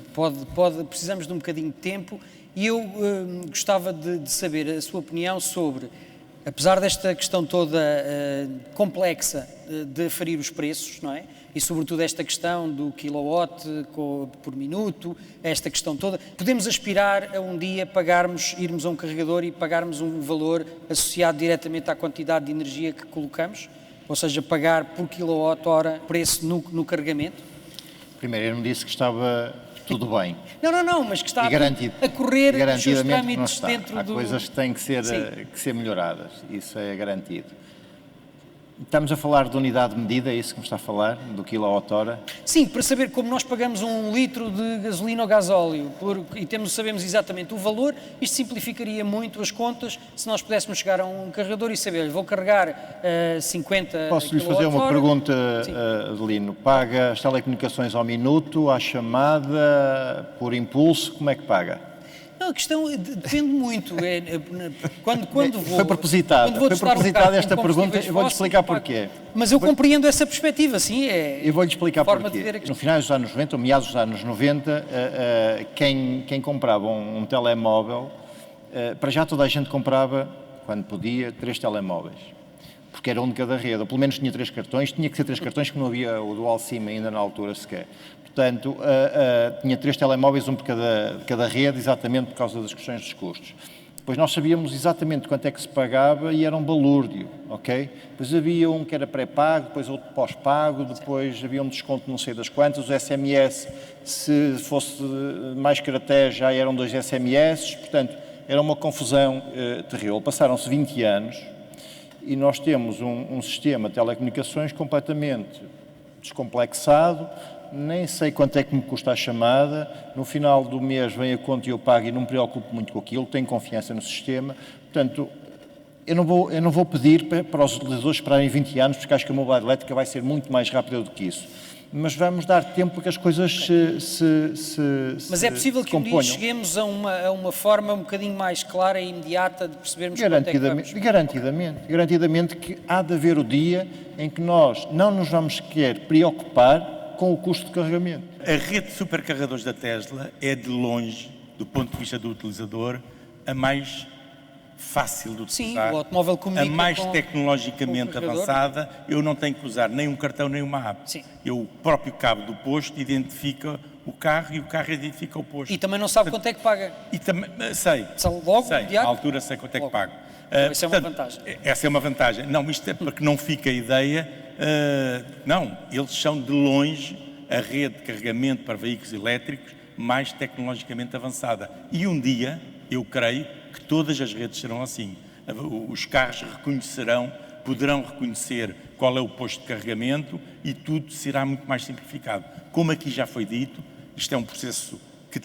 S1: precisamos de um bocadinho de tempo, e eu gostava de saber a sua opinião sobre, apesar desta questão toda complexa de aferir os preços, não é? E sobretudo esta questão do kilowatt por minuto, esta questão toda, podemos aspirar a um dia irmos a um carregador e pagarmos um valor associado diretamente à quantidade de energia que colocamos? Ou seja, pagar por quilowatt-hora preço no carregamento?
S3: Primeiro, eu não disse que estava tudo bem.
S1: Não, mas que está a correr os seus trâmites dentro
S3: Há
S1: do...
S3: coisas que têm que ser melhoradas, isso é garantido. Estamos a falar de unidade de medida, é isso que me está a falar, do quilowatt-hora?
S1: Sim, para saber como nós pagamos 1 litro de gasolina ou gasóleo e sabemos exatamente o valor, isto simplificaria muito as contas se nós pudéssemos chegar a um carregador e saber, vou carregar 50
S3: Posso-lhe fazer uma pergunta, Adelino? Paga as telecomunicações ao minuto, à chamada, por impulso, como é que paga?
S1: Não, a questão depende muito. Quando vou...
S3: Foi propositada esta pergunta, eu vou-lhe explicar porquê.
S1: Mas eu compreendo essa perspectiva, sim.
S3: Eu vou-lhe explicar porquê. No final dos anos 90, ou meados dos anos 90, quem comprava um telemóvel, para já toda a gente comprava, quando podia, 3 telemóveis. porque era um de cada rede, ou pelo menos tinha 3 cartões, tinha que ser 3 cartões, que não havia o Dual SIM ainda na altura sequer. Portanto, tinha 3 telemóveis, um de cada rede, exatamente por causa das questões dos custos. Depois nós sabíamos exatamente quanto é que se pagava e era um balúrdio, ok? Depois havia um que era pré-pago, depois outro pós-pago, depois havia um desconto não sei das quantas, os SMS, se fosse mais caracteres já eram 2 SMS, portanto, era uma confusão terrível. Passaram-se 20 anos e nós temos um sistema de telecomunicações completamente descomplexado, nem sei quanto é que me custa a chamada, no final do mês vem a conta e eu pago e não me preocupo muito com aquilo, tenho confiança no sistema, portanto, eu não vou pedir para os utilizadores esperarem 20 anos, porque acho que a mobilidade elétrica vai ser muito mais rápida do que isso. Mas vamos dar tempo para que as coisas
S1: Mas é possível que um dia cheguemos a uma forma um bocadinho mais clara e imediata de percebermos quanto é que vamos...
S3: Garantidamente que há de haver o dia em que nós não nos vamos sequer preocupar com o custo de carregamento.
S2: A rede de supercarregadores da Tesla é, de longe, do ponto de vista do utilizador, a mais fácil de utilizar,
S1: sim, o automóvel comunica
S2: a mais tecnologicamente avançada. Eu não tenho que usar nem um cartão nem uma app.
S1: Sim.
S2: O próprio cabo do posto identifica o carro e o carro identifica o posto.
S1: E também não sabe quanto é que paga.
S2: E também, sei,
S1: logo,
S2: à altura sei quanto é que pago.
S1: Então, isso é uma vantagem.
S2: Essa é uma vantagem. Não, isto é para que não fique a ideia, não, eles são de longe a rede de carregamento para veículos elétricos mais tecnologicamente avançada. E um dia, eu creio, que todas as redes serão assim. Os carros poderão reconhecer qual é o posto de carregamento e tudo será muito mais simplificado. Como aqui já foi dito, isto é um processo que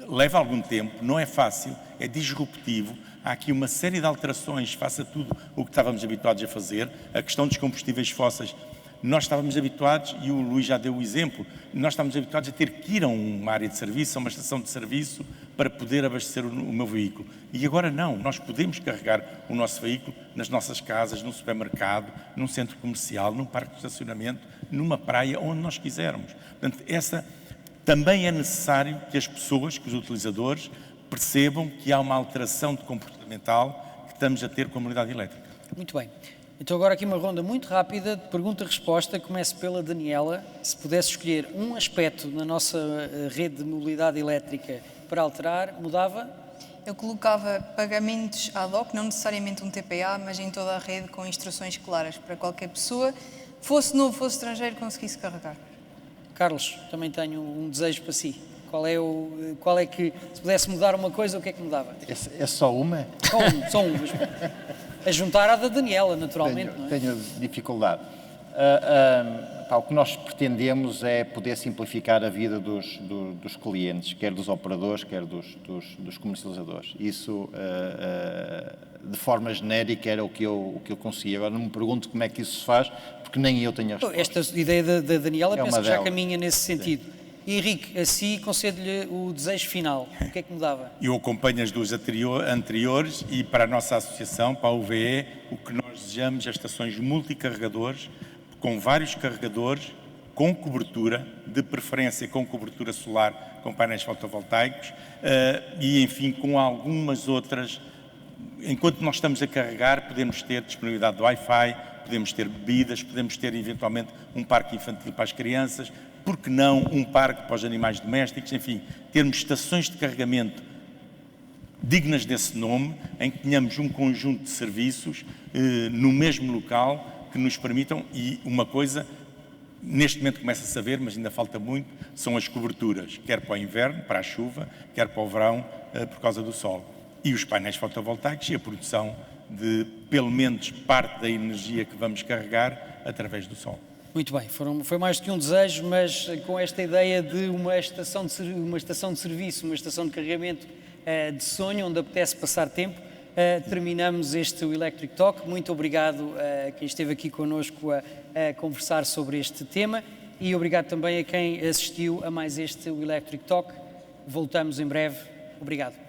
S2: leva algum tempo, não é fácil, é disruptivo. Há aqui uma série de alterações face a tudo o que estávamos habituados a fazer. A questão dos combustíveis fósseis, nós estávamos habituados, e o Luís já deu o exemplo, nós estávamos habituados a ter que ir a uma área de serviço, a uma estação de serviço, para poder abastecer o meu veículo. E agora não, nós podemos carregar o nosso veículo nas nossas casas, no supermercado, num centro comercial, num parque de estacionamento, numa praia, onde nós quisermos. Portanto, também é necessário que as pessoas, que os utilizadores, percebam que há uma alteração comportamental que estamos a ter com a mobilidade elétrica.
S1: Muito bem. Então agora aqui uma ronda muito rápida de pergunta-resposta. Começo pela Daniela. Se pudesse escolher um aspecto na nossa rede de mobilidade elétrica para alterar, mudava?
S4: Eu colocava pagamentos ad hoc, não necessariamente um TPA, mas em toda a rede com instruções claras para qualquer pessoa, fosse novo, fosse estrangeiro, conseguisse carregar. Carlos,
S1: também tenho um desejo para si. Qual é que, se pudesse mudar uma coisa, o que é que mudava?
S3: É só uma?
S1: Só um. A juntar à da Daniela, naturalmente.
S3: Tenho dificuldade. O que nós pretendemos é poder simplificar a vida dos clientes, quer dos operadores, quer dos comercializadores. Isso, de forma genérica, era o que eu conseguia. Agora não me pergunto como é que isso se faz, porque nem eu tenho a resposta.
S1: Esta ideia da Daniela penso que já caminha nesse sentido. Sim. E Henrique, assim concedo-lhe o desejo final. O que é que mudava?
S2: Eu acompanho as duas anteriores e para a nossa associação, para a UVE, o que nós desejamos é estações multicarregadores, com vários carregadores, com cobertura, de preferência com cobertura solar, com painéis fotovoltaicos e, enfim, com algumas outras. Enquanto nós estamos a carregar, podemos ter disponibilidade de Wi-Fi, podemos ter bebidas, podemos ter, eventualmente, um parque infantil para as crianças, por que não um parque para os animais domésticos, enfim, termos estações de carregamento dignas desse nome, em que tenhamos um conjunto de serviços no mesmo local que nos permitam, e uma coisa, neste momento começa a saber, mas ainda falta muito, são as coberturas, quer para o inverno, para a chuva, quer para o verão, por causa do sol. E os painéis fotovoltaicos e a produção de, pelo menos, parte da energia que vamos carregar através do sol.
S1: Muito bem, foi mais do que um desejo, mas com esta ideia de uma estação de serviço, uma estação de carregamento de sonho, onde apetece passar tempo, terminamos este Electric Talk. Muito obrigado a quem esteve aqui connosco a conversar sobre este tema e obrigado também a quem assistiu a mais este Electric Talk. Voltamos em breve. Obrigado.